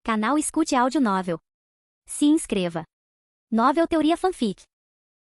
Canal Escute Áudio Novel. Se inscreva. Novel Teoria Fanfic.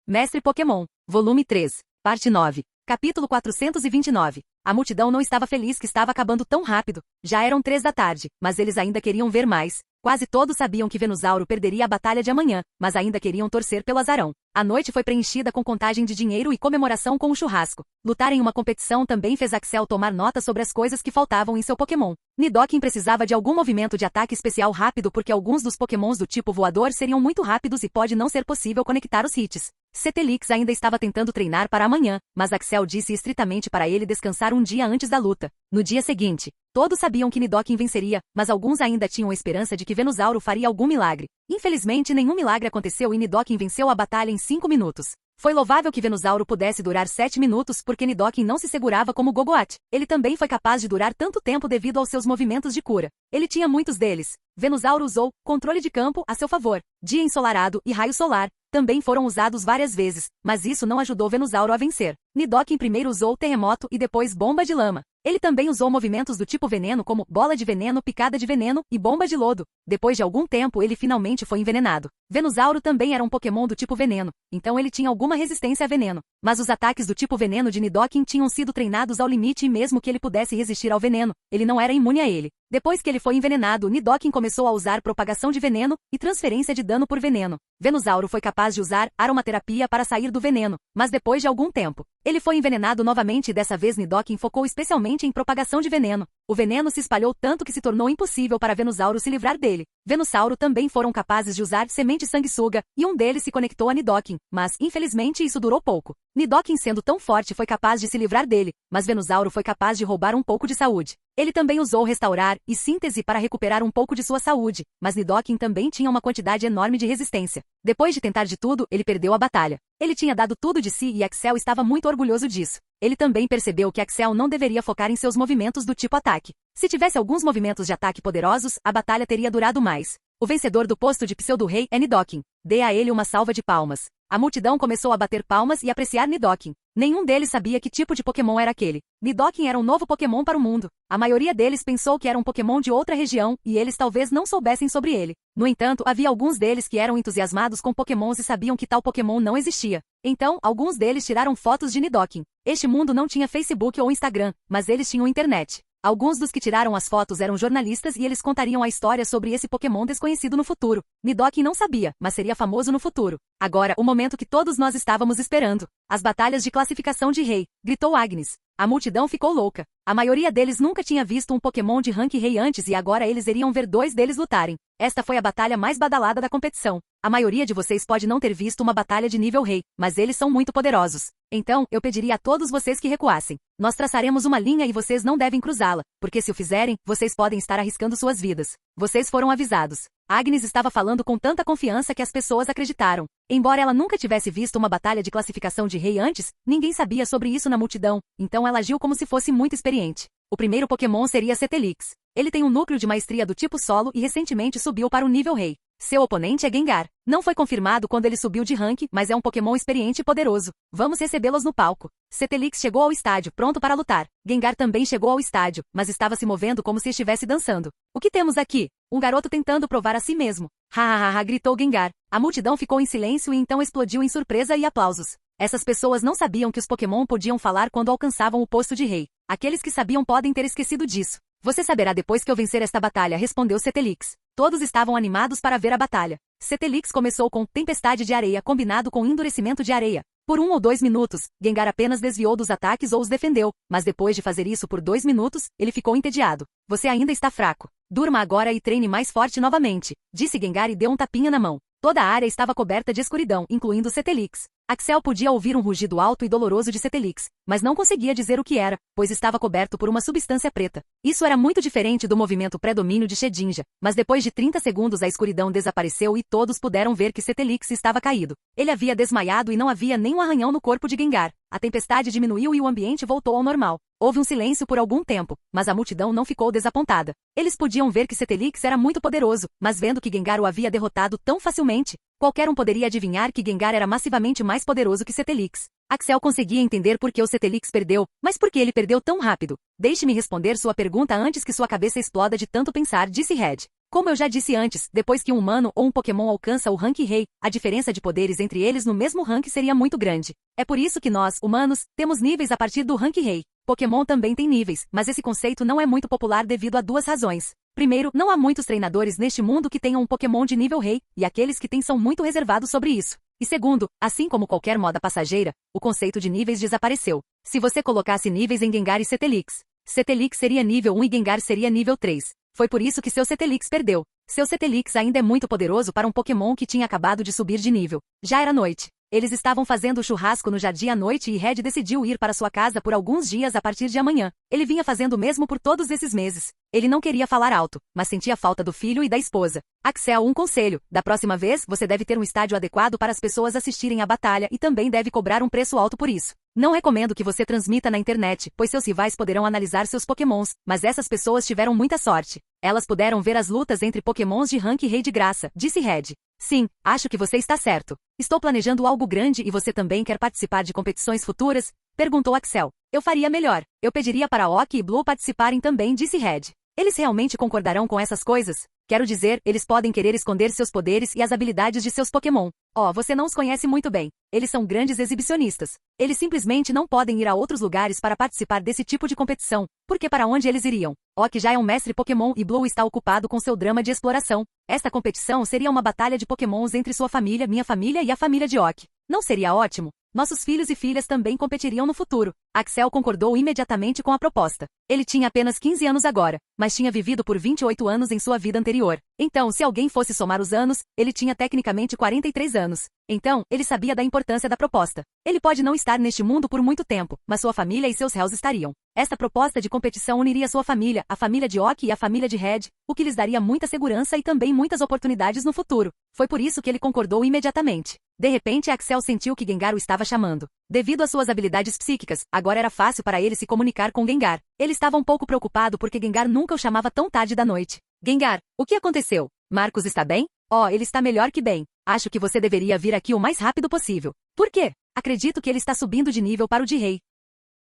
Mestre Pokémon, Volume 3, Parte 9, Capítulo 429. A multidão não estava feliz que estava acabando tão rápido. Já eram 3 da tarde, mas eles ainda queriam ver mais. Quase todos sabiam que Venusauro perderia a batalha de amanhã, mas ainda queriam torcer pelo azarão. A noite foi preenchida com contagem de dinheiro e comemoração com o churrasco. Lutar em uma competição também fez Axel tomar nota sobre as coisas que faltavam em seu Pokémon. Nidoking precisava de algum movimento de ataque especial rápido porque alguns dos Pokémons do tipo voador seriam muito rápidos e pode não ser possível conectar os hits. Cetelix ainda estava tentando treinar para amanhã, mas Axel disse estritamente para ele descansar um dia antes da luta. No dia seguinte, todos sabiam que Nidoking venceria, mas alguns ainda tinham a esperança de que Venusauro faria algum milagre. Infelizmente, nenhum milagre aconteceu e Nidoking venceu a batalha em 5 minutos. Foi louvável que Venusauro pudesse durar 7 minutos porque Nidoking não se segurava como Gogoat. Ele também foi capaz de durar tanto tempo devido aos seus movimentos de cura. Ele tinha muitos deles. Venusauro usou controle de campo a seu favor. Dia ensolarado e raio solar também foram usados várias vezes, mas isso não ajudou Venusauro a vencer. Nidoking primeiro usou terremoto e depois bomba de lama. Ele também usou movimentos do tipo veneno como bola de veneno, picada de veneno e bomba de lodo. Depois de algum tempo ele finalmente foi envenenado. Venusauro também era um Pokémon do tipo veneno, então ele tinha alguma resistência a veneno. Mas os ataques do tipo veneno de Nidoking tinham sido treinados ao limite e mesmo que ele pudesse resistir ao veneno, ele não era imune a ele. Depois que ele foi envenenado, Nidoking começou a usar propagação de veneno e transferência de dano por veneno. Venusauro foi capaz de usar aromaterapia para sair do veneno, mas depois de algum tempo, ele foi envenenado novamente e dessa vez Nidoking focou especialmente em propagação de veneno. O veneno se espalhou tanto que se tornou impossível para Venusauro se livrar dele. Venusauro também foram capazes de usar semente sanguessuga, e um deles se conectou a Nidoking, mas infelizmente isso durou pouco. Nidoking sendo tão forte foi capaz de se livrar dele, mas Venusauro foi capaz de roubar um pouco de saúde. Ele também usou restaurar e síntese para recuperar um pouco de sua saúde, mas Nidoking também tinha uma quantidade enorme de resistência. Depois de tentar de tudo, ele perdeu a batalha. Ele tinha dado tudo de si e Axel estava muito orgulhoso disso. Ele também percebeu que Axel não deveria focar em seus movimentos do tipo ataque. Se tivesse alguns movimentos de ataque poderosos, a batalha teria durado mais. O vencedor do posto de Pseudo-Rei é Nidoking. Dê a ele uma salva de palmas. A multidão começou a bater palmas e apreciar Nidoking. Nenhum deles sabia que tipo de Pokémon era aquele. Nidoking era um novo Pokémon para o mundo. A maioria deles pensou que era um Pokémon de outra região, e eles talvez não soubessem sobre ele. No entanto, havia alguns deles que eram entusiasmados com Pokémons e sabiam que tal Pokémon não existia. Então, alguns deles tiraram fotos de Nidoking. Este mundo não tinha Facebook ou Instagram, mas eles tinham internet. Alguns dos que tiraram as fotos eram jornalistas e eles contariam a história sobre esse Pokémon desconhecido no futuro. Nidoking não sabia, mas seria famoso no futuro. Agora, o momento que todos nós estávamos esperando. As batalhas de classificação de rei, gritou Agnes. A multidão ficou louca. A maioria deles nunca tinha visto um Pokémon de rank rei antes e agora eles iriam ver 2 deles lutarem. Esta foi a batalha mais badalada da competição. A maioria de vocês pode não ter visto uma batalha de nível rei, mas eles são muito poderosos. Então, eu pediria a todos vocês que recuassem. Nós traçaremos uma linha e vocês não devem cruzá-la, porque se o fizerem, vocês podem estar arriscando suas vidas. Vocês foram avisados. Agnes estava falando com tanta confiança que as pessoas acreditaram. Embora ela nunca tivesse visto uma batalha de classificação de rei antes, ninguém sabia sobre isso na multidão, então ela agiu como se fosse muito experiente. O primeiro Pokémon seria Cetelix. Ele tem um núcleo de maestria do tipo solo e recentemente subiu para o nível rei. Seu oponente é Gengar. Não foi confirmado quando ele subiu de rank, mas é um Pokémon experiente e poderoso. Vamos recebê-los no palco. Cetelix chegou ao estádio, pronto para lutar. Gengar também chegou ao estádio, mas estava se movendo como se estivesse dançando. O que temos aqui? Um garoto tentando provar a si mesmo. Ha, gritou Gengar. A multidão ficou em silêncio e então explodiu em surpresa e aplausos. Essas pessoas não sabiam que os Pokémon podiam falar quando alcançavam o posto de rei. Aqueles que sabiam podem ter esquecido disso. Você saberá depois que eu vencer esta batalha, respondeu Cetelix. Todos estavam animados para ver a batalha. Cetelix começou com tempestade de areia combinado com endurecimento de areia. Por 1 ou 2 minutos, Gengar apenas desviou dos ataques ou os defendeu, mas depois de fazer isso por 2 minutos, ele ficou entediado. Você ainda está fraco. Durma agora e treine mais forte novamente, disse Gengar e deu um tapinha na mão. Toda a área estava coberta de escuridão, incluindo Cetelix. Axel podia ouvir um rugido alto e doloroso de Cetelix, mas não conseguia dizer o que era, pois estava coberto por uma substância preta. Isso era muito diferente do movimento pré-domínio de Shedinja, mas depois de 30 segundos a escuridão desapareceu e todos puderam ver que Cetelix estava caído. Ele havia desmaiado e não havia nem um arranhão no corpo de Gengar. A tempestade diminuiu e o ambiente voltou ao normal. Houve um silêncio por algum tempo, mas a multidão não ficou desapontada. Eles podiam ver que Cetelix era muito poderoso, mas vendo que Gengar o havia derrotado tão facilmente, qualquer um poderia adivinhar que Gengar era massivamente mais poderoso que Cetelix. Axel conseguia entender por que o Cetelix perdeu, mas por que ele perdeu tão rápido? Deixe-me responder sua pergunta antes que sua cabeça exploda de tanto pensar, disse Red. Como eu já disse antes, depois que um humano ou um Pokémon alcança o rank Rei, a diferença de poderes entre eles no mesmo rank seria muito grande. É por isso que nós, humanos, temos níveis a partir do rank Rei. Pokémon também tem níveis, mas esse conceito não é muito popular devido a duas razões. Primeiro, não há muitos treinadores neste mundo que tenham um Pokémon de nível Rei, e aqueles que têm são muito reservados sobre isso. E segundo, assim como qualquer moda passageira, o conceito de níveis desapareceu. Se você colocasse níveis em Gengar e Cetelix, Cetelix seria nível 1 e Gengar seria nível 3. Foi por isso que seu Cetelix perdeu. Seu Cetelix ainda é muito poderoso para um Pokémon que tinha acabado de subir de nível. Já era noite. Eles estavam fazendo churrasco no jardim à noite e Red decidiu ir para sua casa por alguns dias a partir de amanhã. Ele vinha fazendo o mesmo por todos esses meses. Ele não queria falar alto, mas sentia falta do filho e da esposa. Axel, um conselho. Da próxima vez, você deve ter um estádio adequado para as pessoas assistirem à batalha e também deve cobrar um preço alto por isso. Não recomendo que você transmita na internet, pois seus rivais poderão analisar seus Pokémons, mas essas pessoas tiveram muita sorte. Elas puderam ver as lutas entre Pokémons de rank Rei de graça, disse Red. Sim, acho que você está certo. Estou planejando algo grande e você também quer participar de competições futuras? Perguntou Axel. Eu faria melhor. Eu pediria para Oki e Blue participarem também, disse Red. Eles realmente concordarão com essas coisas? Quero dizer, eles podem querer esconder seus poderes e as habilidades de seus Pokémon. Oh, você não os conhece muito bem. Eles são grandes exibicionistas. Eles simplesmente não podem ir a outros lugares para participar desse tipo de competição, porque para onde eles iriam? Ok já é um mestre Pokémon e Blue está ocupado com seu drama de exploração. Esta competição seria uma batalha de Pokémons entre sua família, minha família e a família de Ok. Não seria ótimo? Nossos filhos e filhas também competiriam no futuro. Axel concordou imediatamente com a proposta. Ele tinha apenas 15 anos agora, mas tinha vivido por 28 anos em sua vida anterior. Então, se alguém fosse somar os anos, ele tinha tecnicamente 43 anos. Então, ele sabia da importância da proposta. Ele pode não estar neste mundo por muito tempo, mas sua família e seus réus estariam. Esta proposta de competição uniria sua família, a família de Ok e a família de Red, o que lhes daria muita segurança e também muitas oportunidades no futuro. Foi por isso que ele concordou imediatamente. De repente, Axel sentiu que Gengar o estava chamando. Devido às suas habilidades psíquicas, agora era fácil para ele se comunicar com Gengar. Ele estava um pouco preocupado porque Gengar nunca o chamava tão tarde da noite. Gengar, o que aconteceu? Marcos está bem? Oh, ele está melhor que bem. Acho que você deveria vir aqui o mais rápido possível. Por quê? Acredito que ele está subindo de nível para o de rei.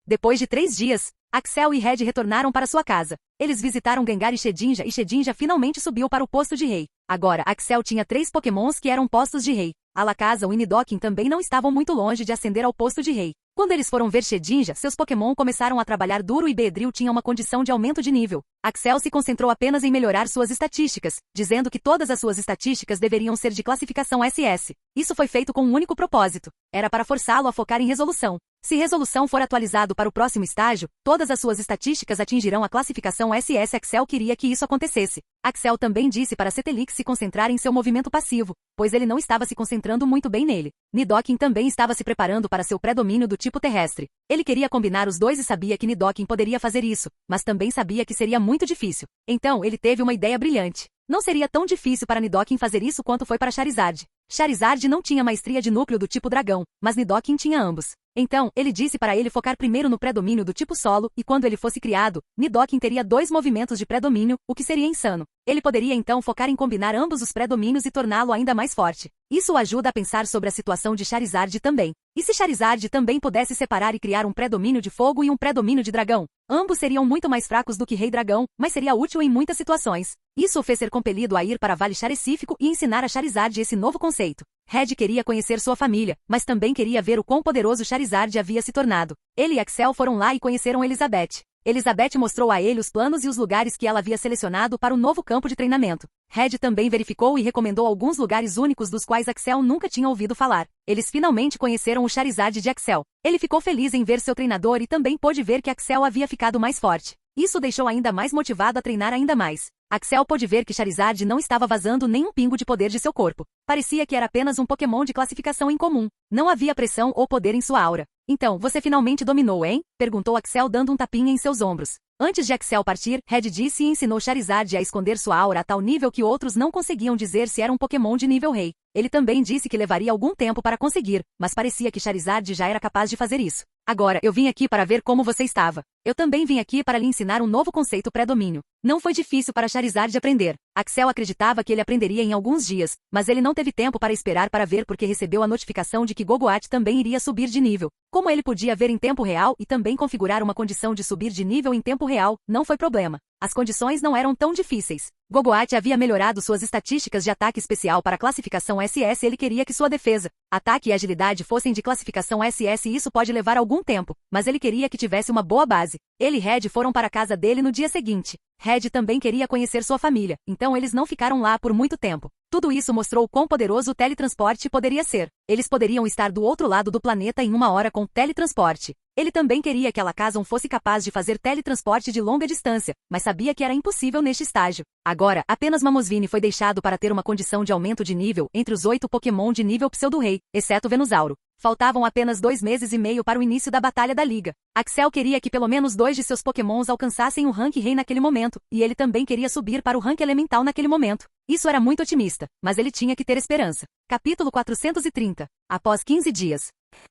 Depois de 3 dias, Axel e Red retornaram para sua casa. Eles visitaram Gengar e Shedinja finalmente subiu para o posto de rei. Agora, Axel tinha 3 Pokémons que eram postos de rei. Alakazam e Nidoking também não estavam muito longe de ascender ao posto de rei. Quando eles foram ver Shedinja, seus Pokémon começaram a trabalhar duro e Beedrill tinha uma condição de aumento de nível. Axel se concentrou apenas em melhorar suas estatísticas, dizendo que todas as suas estatísticas deveriam ser de classificação SS. Isso foi feito com um único propósito. Era para forçá-lo a focar em resolução. Se resolução for atualizado para o próximo estágio, todas as suas estatísticas atingirão a classificação SS. Axel queria que isso acontecesse. Axel também disse para Cetelix se concentrar em seu movimento passivo, pois ele não estava se concentrando muito bem nele. Nidoking também estava se preparando para seu pré-domínio do tipo terrestre. Ele queria combinar os dois e sabia que Nidoking poderia fazer isso, mas também sabia que seria muito difícil. Então, ele teve uma ideia brilhante. Não seria tão difícil para Nidoking fazer isso quanto foi para Charizard. Charizard não tinha maestria de núcleo do tipo dragão, mas Nidoking tinha ambos. Então, ele disse para ele focar primeiro no pré-domínio do tipo solo, e quando ele fosse criado, Nidoking teria 2 movimentos de pré-domínio, o que seria insano. Ele poderia então focar em combinar ambos os pré-domínios e torná-lo ainda mais forte. Isso o ajuda a pensar sobre a situação de Charizard também. E se Charizard também pudesse separar e criar um pré-domínio de fogo e um pré-domínio de dragão? Ambos seriam muito mais fracos do que Rei Dragão, mas seria útil em muitas situações. Isso o fez ser compelido a ir para Vale Charecífico e ensinar a Charizard esse novo conceito. Red queria conhecer sua família, mas também queria ver o quão poderoso Charizard havia se tornado. Ele e Axel foram lá e conheceram Elizabeth. Elizabeth mostrou a ele os planos e os lugares que ela havia selecionado para o novo campo de treinamento. Red também verificou e recomendou alguns lugares únicos dos quais Axel nunca tinha ouvido falar. Eles finalmente conheceram o Charizard de Axel. Ele ficou feliz em ver seu treinador e também pôde ver que Axel havia ficado mais forte. Isso o deixou ainda mais motivado a treinar ainda mais. Axel pôde ver que Charizard não estava vazando nenhum pingo de poder de seu corpo. Parecia que era apenas um Pokémon de classificação incomum. Não havia pressão ou poder em sua aura. Então, você finalmente dominou, hein? Perguntou Axel dando um tapinha em seus ombros. Antes de Axel partir, Red disse e ensinou Charizard a esconder sua aura a tal nível que outros não conseguiam dizer se era um Pokémon de nível rei. Ele também disse que levaria algum tempo para conseguir, mas parecia que Charizard já era capaz de fazer isso. Agora, eu vim aqui para ver como você estava. Eu também vim aqui para lhe ensinar um novo conceito pré-domínio. Não foi difícil para Charizard aprender. Axel acreditava que ele aprenderia em alguns dias, mas ele não teve tempo para esperar para ver porque recebeu a notificação de que Gogoat também iria subir de nível. Como ele podia ver em tempo real e também configurar uma condição de subir de nível em tempo real, não foi problema. As condições não eram tão difíceis. Gogoat havia melhorado suas estatísticas de ataque especial para classificação SS. Ele queria que sua defesa, ataque e agilidade fossem de classificação SS e isso pode levar algum tempo, mas ele queria que tivesse uma boa base. Ele e Red foram para a casa dele no dia seguinte. Red também queria conhecer sua família, então eles não ficaram lá por muito tempo. Tudo isso mostrou quão poderoso o teletransporte poderia ser. Eles poderiam estar do outro lado do planeta em 1 hora com teletransporte. Ele também queria que Alakazam fosse capaz de fazer teletransporte de longa distância, mas sabia que era impossível neste estágio. Agora, apenas Mamoswine foi deixado para ter uma condição de aumento de nível entre os 8 Pokémon de nível Pseudo-Rei, exceto Venusauro. Faltavam apenas 2 meses e meio para o início da Batalha da Liga. Axel queria que pelo menos 2 de seus Pokémons alcançassem o Rank Rei naquele momento, e ele também queria subir para o Rank Elemental naquele momento. Isso era muito otimista, mas ele tinha que ter esperança. Capítulo 430. Após 15 dias.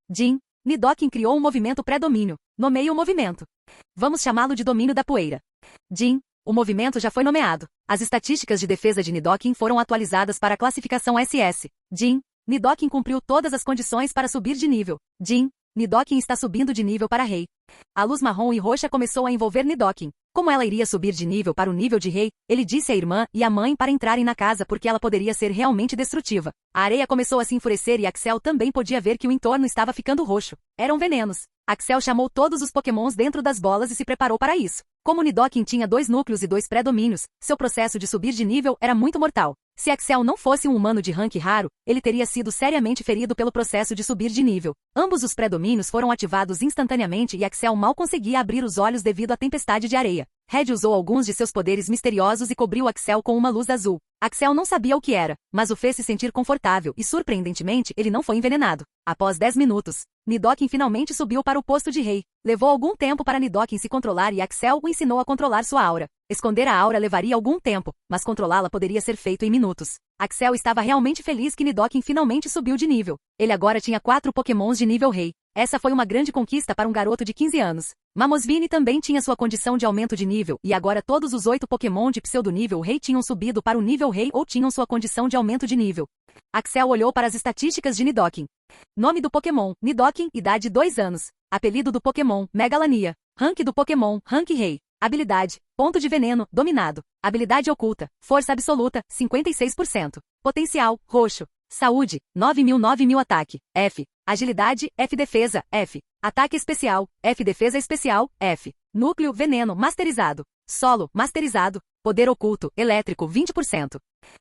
Jin, Nidoking criou um movimento pré-domínio. Nomeie o movimento. Vamos chamá-lo de domínio da poeira. Jin, o movimento já foi nomeado. As estatísticas de defesa de Nidoking foram atualizadas para a classificação SS. Jin, Nidoking cumpriu todas as condições para subir de nível. Jin, Nidoking está subindo de nível para Rei. A luz marrom e roxa começou a envolver Nidoking. Como ela iria subir de nível para o nível de Rei, ele disse à irmã e à mãe para entrarem na casa porque ela poderia ser realmente destrutiva. A areia começou a se enfurecer e Axel também podia ver que o entorno estava ficando roxo. Eram venenos. Axel chamou todos os Pokémons dentro das bolas e se preparou para isso. Como Nidoking tinha 2 núcleos e 2 pré-domínios, seu processo de subir de nível era muito mortal. Se Axel não fosse um humano de rank raro, ele teria sido seriamente ferido pelo processo de subir de nível. Ambos os pré-domínios foram ativados instantaneamente e Axel mal conseguia abrir os olhos devido à tempestade de areia. Red usou alguns de seus poderes misteriosos e cobriu Axel com uma luz azul. Axel não sabia o que era, mas o fez se sentir confortável e, surpreendentemente, ele não foi envenenado. Após 10 minutos, Nidoking finalmente subiu para o posto de Rei. Levou algum tempo para Nidoking se controlar e Axel o ensinou a controlar sua aura. Esconder a aura levaria algum tempo, mas controlá-la poderia ser feito em minutos. Axel estava realmente feliz que Nidoking finalmente subiu de nível. Ele agora tinha 4 Pokémons de nível Rei. Essa foi uma grande conquista para um garoto de 15 anos. Mamoswine também tinha sua condição de aumento de nível, e agora todos os 8 Pokémon de pseudo-nível Rei tinham subido para o nível Rei ou tinham sua condição de aumento de nível. Axel olhou para as estatísticas de Nidoking. Nome do Pokémon, Nidoking, idade 2 anos. Apelido do Pokémon, Megalania. Rank do Pokémon, Rank Rei. Habilidade, ponto de veneno, dominado. Habilidade oculta, força absoluta, 56%. Potencial, roxo. Saúde, 9.000 ataque, F. Agilidade, F defesa, F. Ataque especial, F defesa especial, F. Núcleo, veneno, masterizado. Solo, masterizado. Poder oculto, elétrico, 20%.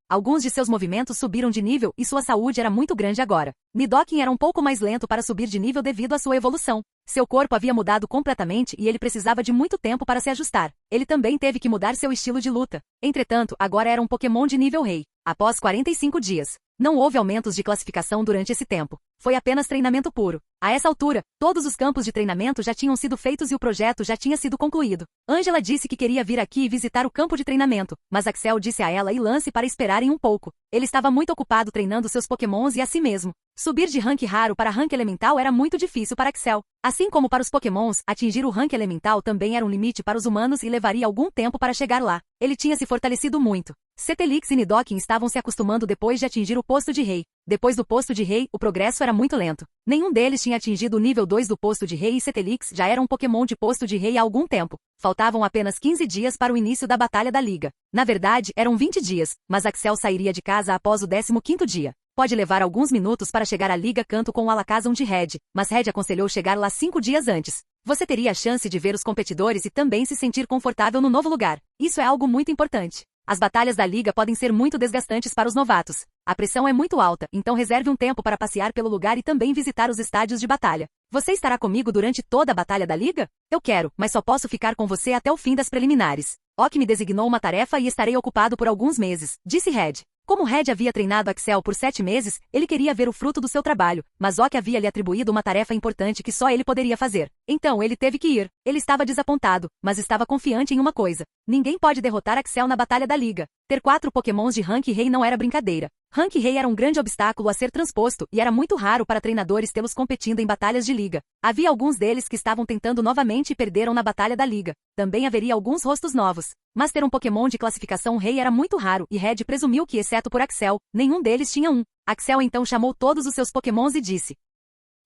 Alguns de seus movimentos subiram de nível e sua saúde era muito grande agora. Nidoking era um pouco mais lento para subir de nível devido à sua evolução. Seu corpo havia mudado completamente e ele precisava de muito tempo para se ajustar. Ele também teve que mudar seu estilo de luta. Entretanto, agora era um Pokémon de nível Rei. Após 45 dias. Não houve aumentos de classificação durante esse tempo. Foi apenas treinamento puro. A essa altura, todos os campos de treinamento já tinham sido feitos e o projeto já tinha sido concluído. Angela disse que queria vir aqui e visitar o campo de treinamento, mas Axel disse a ela e Lance para esperarem um pouco. Ele estava muito ocupado treinando seus Pokémons e a si mesmo. Subir de rank raro para rank elemental era muito difícil para Axel. Assim como para os Pokémons, atingir o rank elemental também era um limite para os humanos e levaria algum tempo para chegar lá. Ele tinha se fortalecido muito. Cetelix e Nidoking estavam se acostumando depois de atingir o posto de Rei. Depois do posto de Rei, o progresso era muito lento. Nenhum deles tinha atingido o nível 2 do posto de Rei e Cetelix já era um Pokémon de posto de Rei há algum tempo. Faltavam apenas 15 dias para o início da Batalha da Liga. Na verdade, eram 20 dias, mas Axel sairia de casa após o 15º dia. Pode levar alguns minutos para chegar à Liga Canto com o Alakazam de Red, mas Red aconselhou chegar lá 5 dias antes. Você teria a chance de ver os competidores e também se sentir confortável no novo lugar. Isso é algo muito importante. As batalhas da Liga podem ser muito desgastantes para os novatos. A pressão é muito alta, então reserve um tempo para passear pelo lugar e também visitar os estádios de batalha. Você estará comigo durante toda a Batalha da Liga? Eu quero, mas só posso ficar com você até o fim das preliminares. Ok me designou uma tarefa e estarei ocupado por alguns meses, disse Red. Como Red havia treinado Axel por 7 meses, ele queria ver o fruto do seu trabalho, mas Ok havia lhe atribuído uma tarefa importante que só ele poderia fazer. Então ele teve que ir. Ele estava desapontado, mas estava confiante em uma coisa. Ninguém pode derrotar Axel na Batalha da Liga. Ter 4 Pokémons de Rank Rei não era brincadeira. Rank Rei era um grande obstáculo a ser transposto e era muito raro para treinadores tê-los competindo em batalhas de liga. Havia alguns deles que estavam tentando novamente e perderam na Batalha da Liga. Também haveria alguns rostos novos. Mas ter um Pokémon de classificação Rei era muito raro e Red presumiu que, exceto por Axel, nenhum deles tinha um. Axel então chamou todos os seus Pokémons e disse: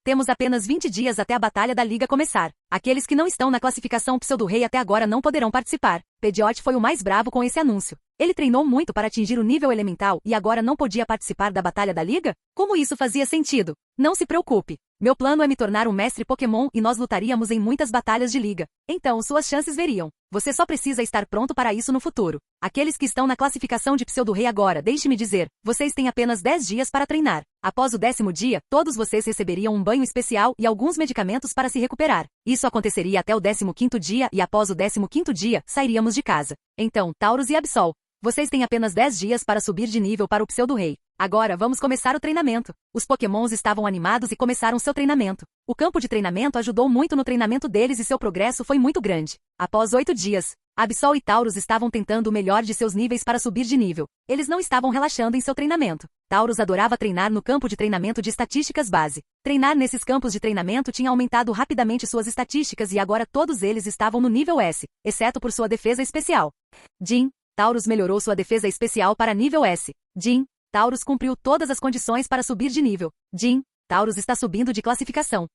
Temos apenas 20 dias até a Batalha da Liga começar. Aqueles que não estão na classificação Pseudo-Rei até agora não poderão participar. Pidgeot foi o mais bravo com esse anúncio. Ele treinou muito para atingir o nível elemental e agora não podia participar da Batalha da Liga? Como isso fazia sentido? Não se preocupe. Meu plano é me tornar um mestre Pokémon e nós lutaríamos em muitas batalhas de liga. Então suas chances veriam. Você só precisa estar pronto para isso no futuro. Aqueles que estão na classificação de Pseudo-Rei agora, deixe-me dizer, vocês têm apenas 10 dias para treinar. Após o 10º dia, todos vocês receberiam um banho especial e alguns medicamentos para se recuperar. Isso aconteceria até o 15º dia e após o 15º dia, sairíamos de casa. Então, Tauros e Absol, vocês têm apenas 10 dias para subir de nível para o Pseudo-Rei. Agora vamos começar o treinamento. Os Pokémons estavam animados e começaram seu treinamento. O campo de treinamento ajudou muito no treinamento deles e seu progresso foi muito grande. Após 8 dias, Absol e Tauros estavam tentando o melhor de seus níveis para subir de nível. Eles não estavam relaxando em seu treinamento. Tauros adorava treinar no campo de treinamento de estatísticas base. Treinar nesses campos de treinamento tinha aumentado rapidamente suas estatísticas e agora todos eles estavam no nível S, exceto por sua defesa especial. Jin, Tauros melhorou sua defesa especial para nível S. Jin, Tauros cumpriu todas as condições para subir de nível. Jin, Tauros está subindo de classificação.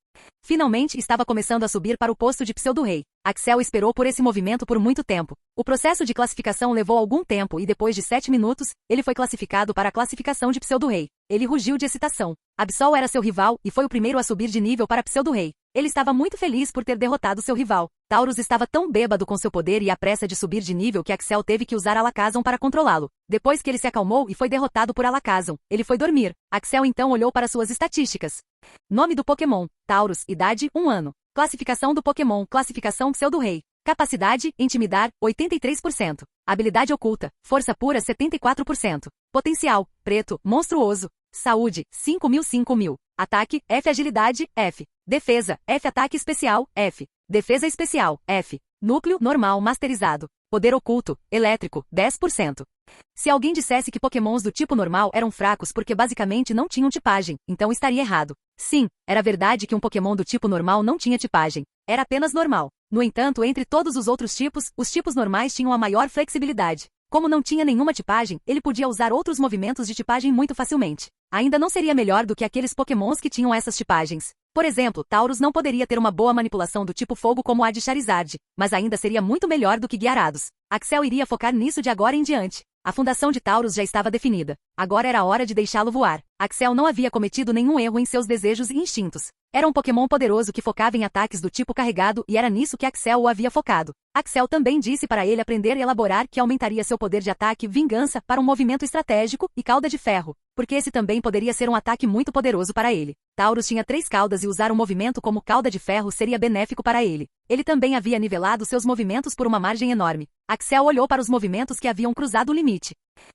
Finalmente estava começando a subir para o posto de Pseudo-Rei. Axel esperou por esse movimento por muito tempo. O processo de classificação levou algum tempo e depois de 7 minutos, ele foi classificado para a classificação de Pseudo-Rei. Ele rugiu de excitação. Absol era seu rival e foi o primeiro a subir de nível para Pseudo-Rei. Ele estava muito feliz por ter derrotado seu rival. Tauros estava tão bêbado com seu poder e a pressa de subir de nível que Axel teve que usar Alakazam para controlá-lo. Depois que ele se acalmou e foi derrotado por Alakazam, ele foi dormir. Axel então olhou para suas estatísticas. Nome do Pokémon, Tauros, idade, 1 ano. Classificação do Pokémon, classificação Pseudo-Rei. Capacidade, intimidar, 83%. Habilidade oculta, força pura 74%. Potencial, preto, monstruoso. Saúde, 5.000. Ataque, F. Agilidade, F. Defesa, F. Ataque especial, F. Defesa especial, F. Núcleo, normal, masterizado. Poder oculto, elétrico, 10%. Se alguém dissesse que Pokémons do tipo normal eram fracos porque basicamente não tinham tipagem, então estaria errado. Sim, era verdade que um Pokémon do tipo normal não tinha tipagem. Era apenas normal. No entanto, entre todos os outros tipos, os tipos normais tinham a maior flexibilidade. Como não tinha nenhuma tipagem, ele podia usar outros movimentos de tipagem muito facilmente. Ainda não seria melhor do que aqueles Pokémons que tinham essas tipagens. Por exemplo, Tauros não poderia ter uma boa manipulação do tipo fogo como a de Charizard, mas ainda seria muito melhor do que Gyarados. Axel iria focar nisso de agora em diante. A fundação de Tauros já estava definida. Agora era hora de deixá-lo voar. Axel não havia cometido nenhum erro em seus desejos e instintos. Era um Pokémon poderoso que focava em ataques do tipo carregado e era nisso que Axel o havia focado. Axel também disse para ele aprender e elaborar que aumentaria seu poder de ataque vingança para um movimento estratégico e cauda de ferro, porque esse também poderia ser um ataque muito poderoso para ele. Tauros tinha 3 caudas e usar um movimento como cauda de ferro seria benéfico para ele. Ele também havia nivelado seus movimentos por uma margem enorme. Axel olhou para os movimentos que haviam cruzado o limite.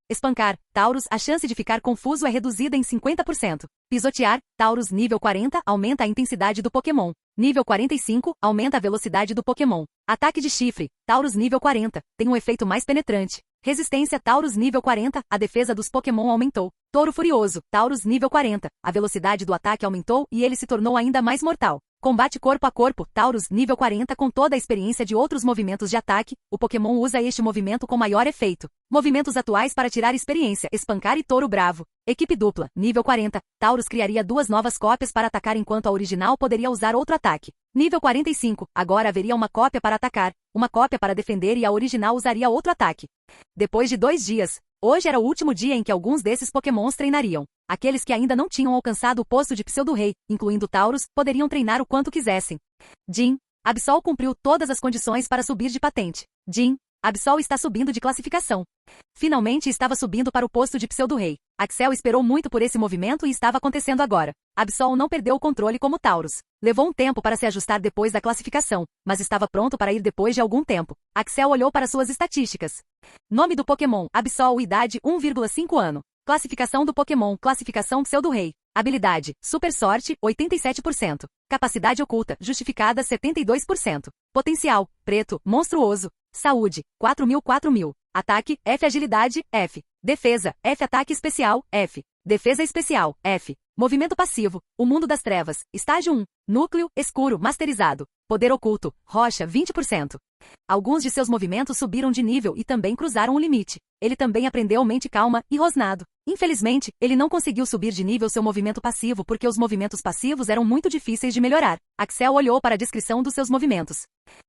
Espancar, Tauros, a chance de ficar confuso é reduzida em 50%. Pisotear, Tauros, nível 40, aumenta a intensidade do Pokémon. Nível 45, aumenta a velocidade do Pokémon. Ataque de chifre, Tauros, nível 40, tem um efeito mais penetrante. Resistência, Tauros, nível 40, a defesa dos Pokémon aumentou. Touro Furioso, Tauros, nível 40, a velocidade do ataque aumentou e ele se tornou ainda mais mortal. Combate corpo a corpo, Tauros, nível 40 com toda a experiência de outros movimentos de ataque, o Pokémon usa este movimento com maior efeito. Movimentos atuais para tirar experiência, Espancar e Touro Bravo. Equipe dupla, nível 40, Tauros criaria 2 novas cópias para atacar enquanto a original poderia usar outro ataque. Nível 45, agora haveria uma cópia para atacar, uma cópia para defender e a original usaria outro ataque. Depois de 2 dias, hoje era o último dia em que alguns desses Pokémons treinariam. Aqueles que ainda não tinham alcançado o posto de Pseudo-Rei, incluindo Tauros, poderiam treinar o quanto quisessem. Jin, Absol cumpriu todas as condições para subir de patente. Jin, Absol está subindo de classificação. Finalmente estava subindo para o posto de Pseudo-Rei. Axel esperou muito por esse movimento e estava acontecendo agora. Absol não perdeu o controle como Tauros. Levou um tempo para se ajustar depois da classificação, mas estava pronto para ir depois de algum tempo. Axel olhou para suas estatísticas. Nome do Pokémon, Absol, idade 1,5 ano. Classificação do Pokémon, classificação Pseudo-Rei. Habilidade, Super Sorte, 87%. Capacidade oculta, justificada 72%. Potencial, preto, monstruoso. Saúde, 4.000. Ataque, F. Agilidade, F. Defesa, F. Ataque especial, F. Defesa especial, F. Movimento passivo, o mundo das trevas, estágio 1. Núcleo, escuro, masterizado. Poder oculto, rocha, 20%. Alguns de seus movimentos subiram de nível e também cruzaram o limite. Ele também aprendeu mente calma e rosnado. Infelizmente, ele não conseguiu subir de nível seu movimento passivo porque os movimentos passivos eram muito difíceis de melhorar. Axel olhou para a descrição dos seus movimentos.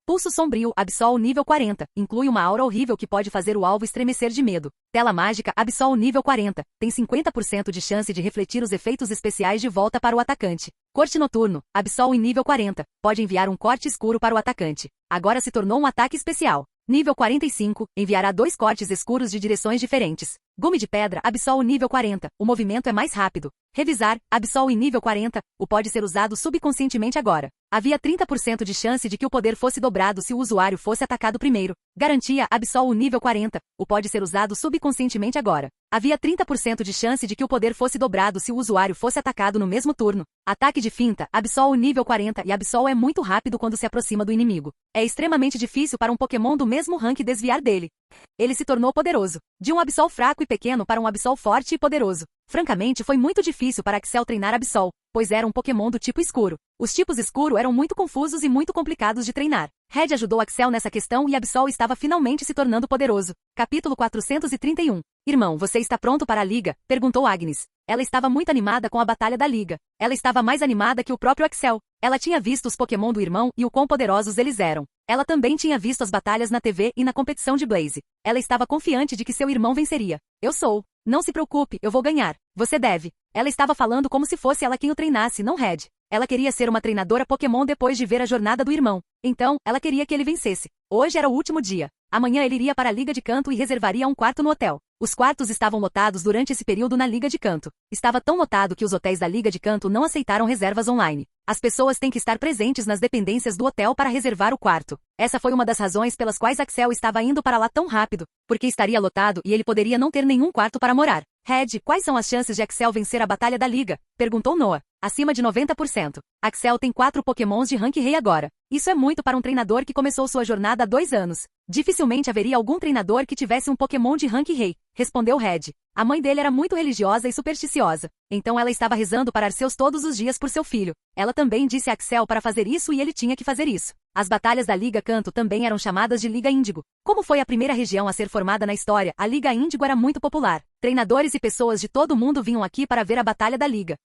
Pulso sombrio, Absol nível 40, inclui uma aura horrível que pode fazer o alvo estremecer de medo. Tela mágica, Absol nível 40, tem 50% de chance de refletir os efeitos especiais de volta para o atacante. Corte noturno, Absol em nível 40, pode enviar um corte escuro para o atacante. Agora se tornou um ataque especial. Nível 45, enviará 2 cortes escuros de direções diferentes. Gume de pedra, Absol nível 40, o movimento é mais rápido. Revisar, Absol em nível 40, o pode ser usado subconscientemente agora. Havia 30% de chance de que o poder fosse dobrado se o usuário fosse atacado primeiro. Garantia, Absol nível 40, o pode ser usado subconscientemente agora. Havia 30% de chance de que o poder fosse dobrado se o usuário fosse atacado no mesmo turno. Ataque de finta, Absol nível 40 e Absol é muito rápido quando se aproxima do inimigo. É extremamente difícil para um Pokémon do mesmo rank desviar dele. Ele se tornou poderoso. De um Absol fraco e pequeno para um Absol forte e poderoso. Francamente, foi muito difícil para Axel treinar Absol, pois era um Pokémon do tipo escuro. Os tipos escuro eram muito confusos e muito complicados de treinar. Red ajudou Axel nessa questão e Absol estava finalmente se tornando poderoso. Capítulo 431. Irmão, você está pronto para a liga? Perguntou Agnes. Ela estava muito animada com a batalha da liga. Ela estava mais animada que o próprio Axel. Ela tinha visto os Pokémon do irmão e o quão poderosos eles eram. Ela também tinha visto as batalhas na TV e na competição de Blaze. Ela estava confiante de que seu irmão venceria. Eu sou. Não se preocupe, eu vou ganhar. Você deve. Ela estava falando como se fosse ela quem o treinasse, não Red. Ela queria ser uma treinadora Pokémon depois de ver a jornada do irmão. Então, ela queria que ele vencesse. Hoje era o último dia. Amanhã ele iria para a Liga de Canto e reservaria um quarto no hotel. Os quartos estavam lotados durante esse período na Liga de Canto. Estava tão lotado que os hotéis da Liga de Canto não aceitaram reservas online. As pessoas têm que estar presentes nas dependências do hotel para reservar o quarto. Essa foi uma das razões pelas quais Axel estava indo para lá tão rápido, porque estaria lotado e ele poderia não ter nenhum quarto para morar. Red, quais são as chances de Axel vencer a batalha da Liga? Perguntou Noah. Acima de 90%. Axel tem 4 Pokémons de rank rei agora. Isso é muito para um treinador que começou sua jornada há 2 anos. Dificilmente haveria algum treinador que tivesse um Pokémon de rank rei, respondeu Red. A mãe dele era muito religiosa e supersticiosa, então ela estava rezando para Arceus todos os dias por seu filho. Ela também disse a Axel para fazer isso e ele tinha que fazer isso. As batalhas da Liga Canto também eram chamadas de Liga Índigo. Como foi a primeira região a ser formada na história, a Liga Índigo era muito popular. Treinadores e pessoas de todo o mundo vinham aqui para ver a Batalha da Liga.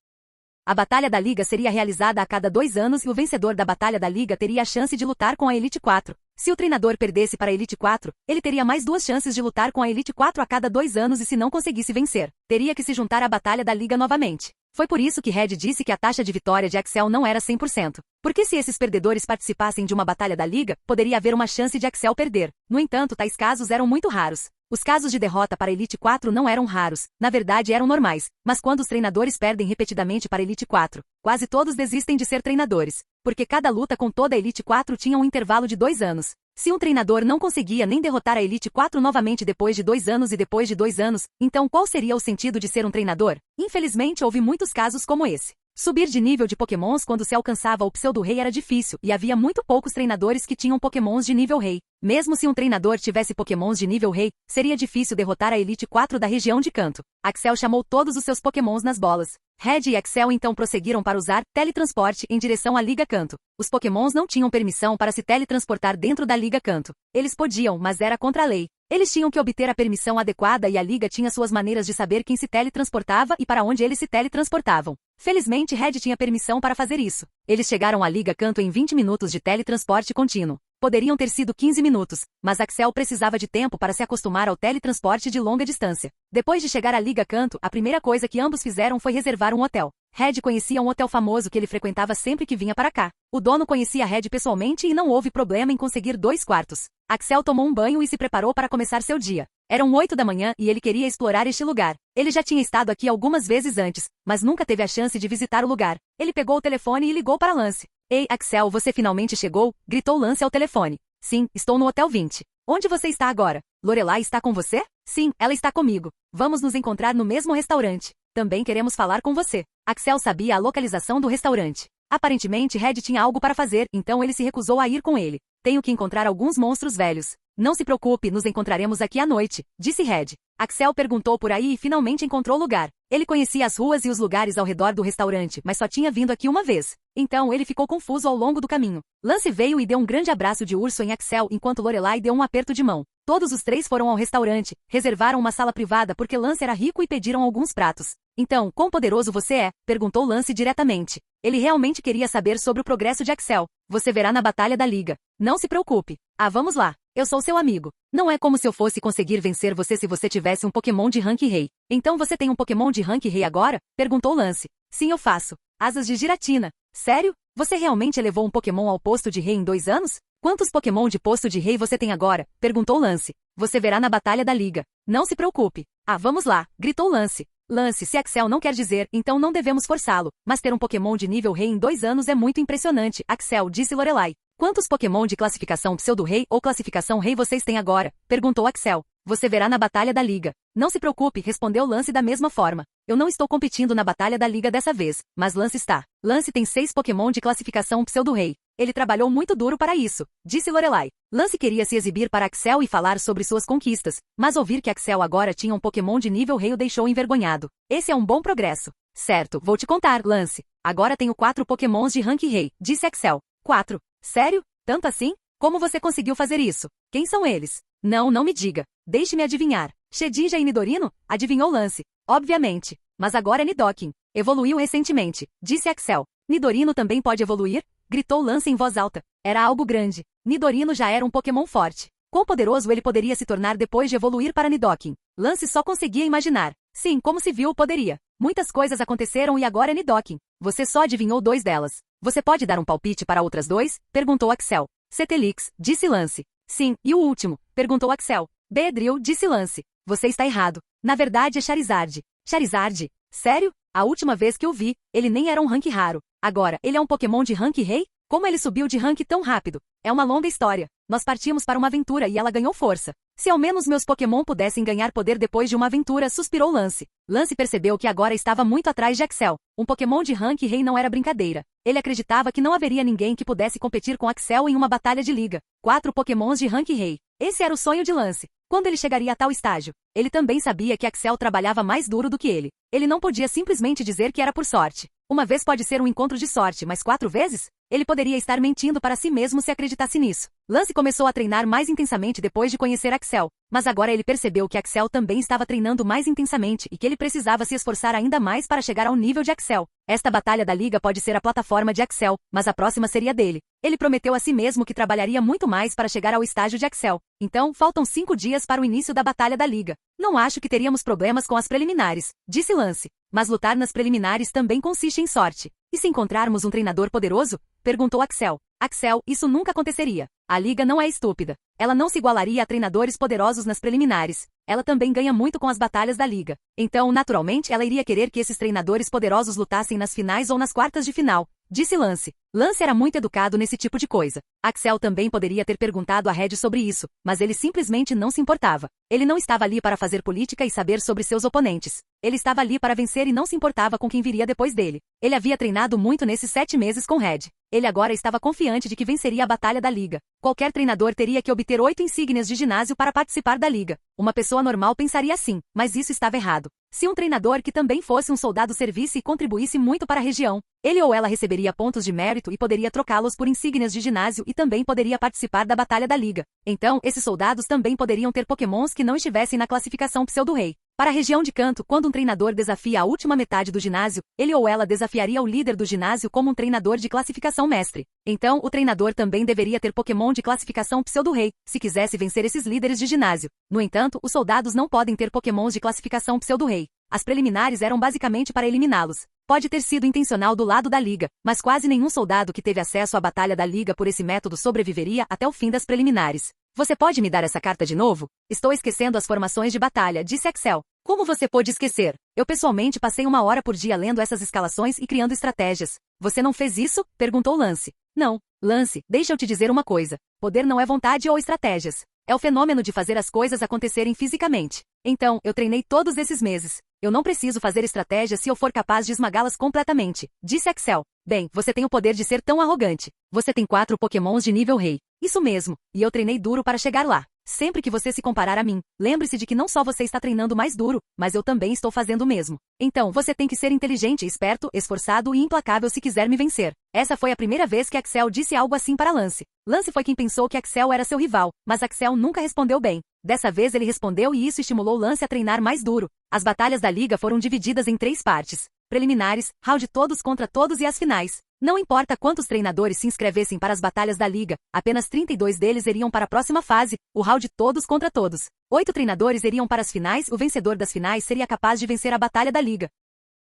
A Batalha da Liga seria realizada a cada 2 anos e o vencedor da Batalha da Liga teria a chance de lutar com a Elite 4. Se o treinador perdesse para a Elite 4, ele teria mais 2 chances de lutar com a Elite 4 a cada 2 anos e se não conseguisse vencer, teria que se juntar à Batalha da Liga novamente. Foi por isso que Red disse que a taxa de vitória de Axel não era 100%. Porque se esses perdedores participassem de uma batalha da Liga, poderia haver uma chance de Axel perder. No entanto, tais casos eram muito raros. Os casos de derrota para Elite 4 não eram raros, na verdade eram normais, mas quando os treinadores perdem repetidamente para Elite 4, quase todos desistem de ser treinadores, porque cada luta com toda a Elite 4 tinha um intervalo de 2 anos. Se um treinador não conseguia nem derrotar a Elite 4 novamente depois de 2 anos e depois de 2 anos, então qual seria o sentido de ser um treinador? Infelizmente houve muitos casos como esse. Subir de nível de Pokémons quando se alcançava o pseudo-rei era difícil e havia muito poucos treinadores que tinham Pokémons de nível rei. Mesmo se um treinador tivesse Pokémons de nível rei, seria difícil derrotar a Elite 4 da região de Canto. Axel chamou todos os seus Pokémons nas bolas. Red e Axel então prosseguiram para usar teletransporte em direção à Liga Canto. Os Pokémons não tinham permissão para se teletransportar dentro da Liga Canto. Eles podiam, mas era contra a lei. Eles tinham que obter a permissão adequada e a Liga tinha suas maneiras de saber quem se teletransportava e para onde eles se teletransportavam. Felizmente Red tinha permissão para fazer isso. Eles chegaram à Liga Canto em 20 minutos de teletransporte contínuo. Poderiam ter sido 15 minutos, mas Axel precisava de tempo para se acostumar ao teletransporte de longa distância. Depois de chegar à Liga Canto, a primeira coisa que ambos fizeram foi reservar um hotel. Red conhecia um hotel famoso que ele frequentava sempre que vinha para cá. O dono conhecia Red pessoalmente e não houve problema em conseguir 2 quartos. Axel tomou um banho e se preparou para começar seu dia. Eram 8 da manhã e ele queria explorar este lugar. Ele já tinha estado aqui algumas vezes antes, mas nunca teve a chance de visitar o lugar. Ele pegou o telefone e ligou para Lance. Ei, Axel, você finalmente chegou? Gritou Lance ao telefone. Sim, estou no Hotel 20. Onde você está agora? Lorelai está com você? Sim, ela está comigo. Vamos nos encontrar no mesmo restaurante. Também queremos falar com você. Axel sabia a localização do restaurante. Aparentemente Red tinha algo para fazer, então ele se recusou a ir com ele. Tenho que encontrar alguns monstros velhos. Não se preocupe, nos encontraremos aqui à noite, disse Red. Axel perguntou por aí e finalmente encontrou lugar. Ele conhecia as ruas e os lugares ao redor do restaurante, mas só tinha vindo aqui uma vez. Então ele ficou confuso ao longo do caminho. Lance veio e deu um grande abraço de urso em Axel enquanto Lorelai deu um aperto de mão. Todos os três foram ao restaurante, reservaram uma sala privada porque Lance era rico e pediram alguns pratos. Então, quão poderoso você é? Perguntou Lance diretamente. Ele realmente queria saber sobre o progresso de Axel. Você verá na batalha da liga. Não se preocupe. Ah, vamos lá. Eu sou seu amigo. Não é como se eu fosse conseguir vencer você se você tivesse um Pokémon de rank rei. Então você tem um Pokémon de rank rei agora? Perguntou Lance. Sim, eu faço. Asas de Giratina. Sério? Você realmente elevou um Pokémon ao posto de rei em 2 anos? Quantos Pokémon de posto de rei você tem agora? Perguntou Lance. Você verá na batalha da liga. Não se preocupe. Ah, vamos lá. Gritou Lance. Lance, se Axel não quer dizer, então não devemos forçá-lo. Mas ter um Pokémon de nível rei em 2 anos é muito impressionante, Axel, disse Lorelai. Quantos Pokémon de classificação pseudo-rei ou classificação rei vocês têm agora? Perguntou Axel. Você verá na batalha da liga. Não se preocupe, respondeu Lance da mesma forma. Eu não estou competindo na batalha da liga dessa vez, mas Lance está. Lance tem 6 Pokémon de classificação pseudo-rei. Ele trabalhou muito duro para isso, disse Lorelai. Lance queria se exibir para Axel e falar sobre suas conquistas, mas ouvir que Axel agora tinha um Pokémon de nível rei o deixou envergonhado. Esse é um bom progresso. Certo, vou te contar, Lance. Agora tenho 4 Pokémons de rank rei, disse Axel. 4? Sério? Tanto assim? Como você conseguiu fazer isso? Quem são eles? Não, não me diga. Deixe-me adivinhar. Shedinja e Nidorino? Adivinhou Lance. Obviamente. Mas agora é Nidoking. Evoluiu recentemente, disse Axel. Nidorino também pode evoluir? Gritou Lance em voz alta. Era algo grande. Nidorino já era um Pokémon forte. Quão poderoso ele poderia se tornar depois de evoluir para Nidoking? Lance só conseguia imaginar. Sim, como se viu, poderia. Muitas coisas aconteceram e agora é Nidoking. Você só adivinhou 2 delas. Você pode dar um palpite para outras 2? Perguntou Axel. Cetelix, disse Lance. Sim, e o último? Perguntou Axel. Beedrill, disse Lance. Você está errado. Na verdade é Charizard. Charizard? Sério? A última vez que eu vi, ele nem era um rank raro. Agora, ele é um Pokémon de rank rei? Como ele subiu de rank tão rápido? É uma longa história. Nós partimos para uma aventura e ela ganhou força. Se ao menos meus Pokémon pudessem ganhar poder depois de uma aventura, suspirou Lance. Lance percebeu que agora estava muito atrás de Axel. Um Pokémon de rank rei não era brincadeira. Ele acreditava que não haveria ninguém que pudesse competir com Axel em uma batalha de liga. 4 Pokémons de rank rei. Esse era o sonho de Lance. Quando ele chegaria a tal estágio? Ele também sabia que Axel trabalhava mais duro do que ele. Ele não podia simplesmente dizer que era por sorte. Uma vez pode ser um encontro de sorte, mas 4 vezes? Ele poderia estar mentindo para si mesmo se acreditasse nisso. Lance começou a treinar mais intensamente depois de conhecer Axel, mas agora ele percebeu que Axel também estava treinando mais intensamente e que ele precisava se esforçar ainda mais para chegar ao nível de Axel. Esta batalha da liga pode ser a plataforma de Axel, mas a próxima seria dele. Ele prometeu a si mesmo que trabalharia muito mais para chegar ao estágio de Axel. Então, faltam 5 dias para o início da batalha da liga. Não acho que teríamos problemas com as preliminares, disse Lance. Mas lutar nas preliminares também consiste em sorte. E se encontrarmos um treinador poderoso? Perguntou Axel. Axel, isso nunca aconteceria. A liga não é estúpida. Ela não se igualaria a treinadores poderosos nas preliminares. Ela também ganha muito com as batalhas da liga. Então, naturalmente, ela iria querer que esses treinadores poderosos lutassem nas finais ou nas quartas de final, disse Lance. Lance era muito educado nesse tipo de coisa. Axel também poderia ter perguntado a Red sobre isso, mas ele simplesmente não se importava. Ele não estava ali para fazer política e saber sobre seus oponentes. Ele estava ali para vencer e não se importava com quem viria depois dele. Ele havia treinado muito nesses 7 meses com Red. Ele agora estava confiante de que venceria a batalha da liga. Qualquer treinador teria que obter 8 insígnias de ginásio para participar da liga. Uma pessoa normal pensaria assim, mas isso estava errado. Se um treinador que também fosse um soldado servisse e contribuísse muito para a região, ele ou ela receberia pontos de mérito e poderia trocá-los por insígnias de ginásio e também poderia participar da batalha da liga. Então, esses soldados também poderiam ter Pokémons que não estivessem na classificação pseudo-rei. Para a região de Kanto, quando um treinador desafia a última metade do ginásio, ele ou ela desafiaria o líder do ginásio como um treinador de classificação mestre. Então, o treinador também deveria ter Pokémon de classificação pseudo-rei, se quisesse vencer esses líderes de ginásio. No entanto, os soldados não podem ter Pokémons de classificação pseudo-rei. As preliminares eram basicamente para eliminá-los. Pode ter sido intencional do lado da liga, mas quase nenhum soldado que teve acesso à batalha da liga por esse método sobreviveria até o fim das preliminares. Você pode me dar essa carta de novo? Estou esquecendo as formações de batalha, disse Axel. Como você pôde esquecer? Eu pessoalmente passei 1 hora por dia lendo essas escalações e criando estratégias. Você não fez isso? Perguntou Lance. Não. Lance, deixa eu te dizer uma coisa. Poder não é vontade ou estratégias. É o fenômeno de fazer as coisas acontecerem fisicamente. Então, eu treinei todos esses meses. Eu não preciso fazer estratégias se eu for capaz de esmagá-las completamente, disse Axel. Bem, você tem o poder de ser tão arrogante. Você tem 4 Pokémons de nível rei. Isso mesmo, e eu treinei duro para chegar lá. Sempre que você se comparar a mim, lembre-se de que não só você está treinando mais duro, mas eu também estou fazendo o mesmo. Então, você tem que ser inteligente, esperto, esforçado e implacável se quiser me vencer. Essa foi a primeira vez que Axel disse algo assim para Lance. Lance foi quem pensou que Axel era seu rival, mas Axel nunca respondeu bem. Dessa vez ele respondeu e isso estimulou Lance a treinar mais duro. As batalhas da liga foram divididas em 3 partes: preliminares, round todos contra todos e as finais. Não importa quantos treinadores se inscrevessem para as batalhas da liga, apenas 32 deles iriam para a próxima fase, o round todos contra todos. 8 treinadores iriam para as finais, o vencedor das finais seria capaz de vencer a batalha da liga.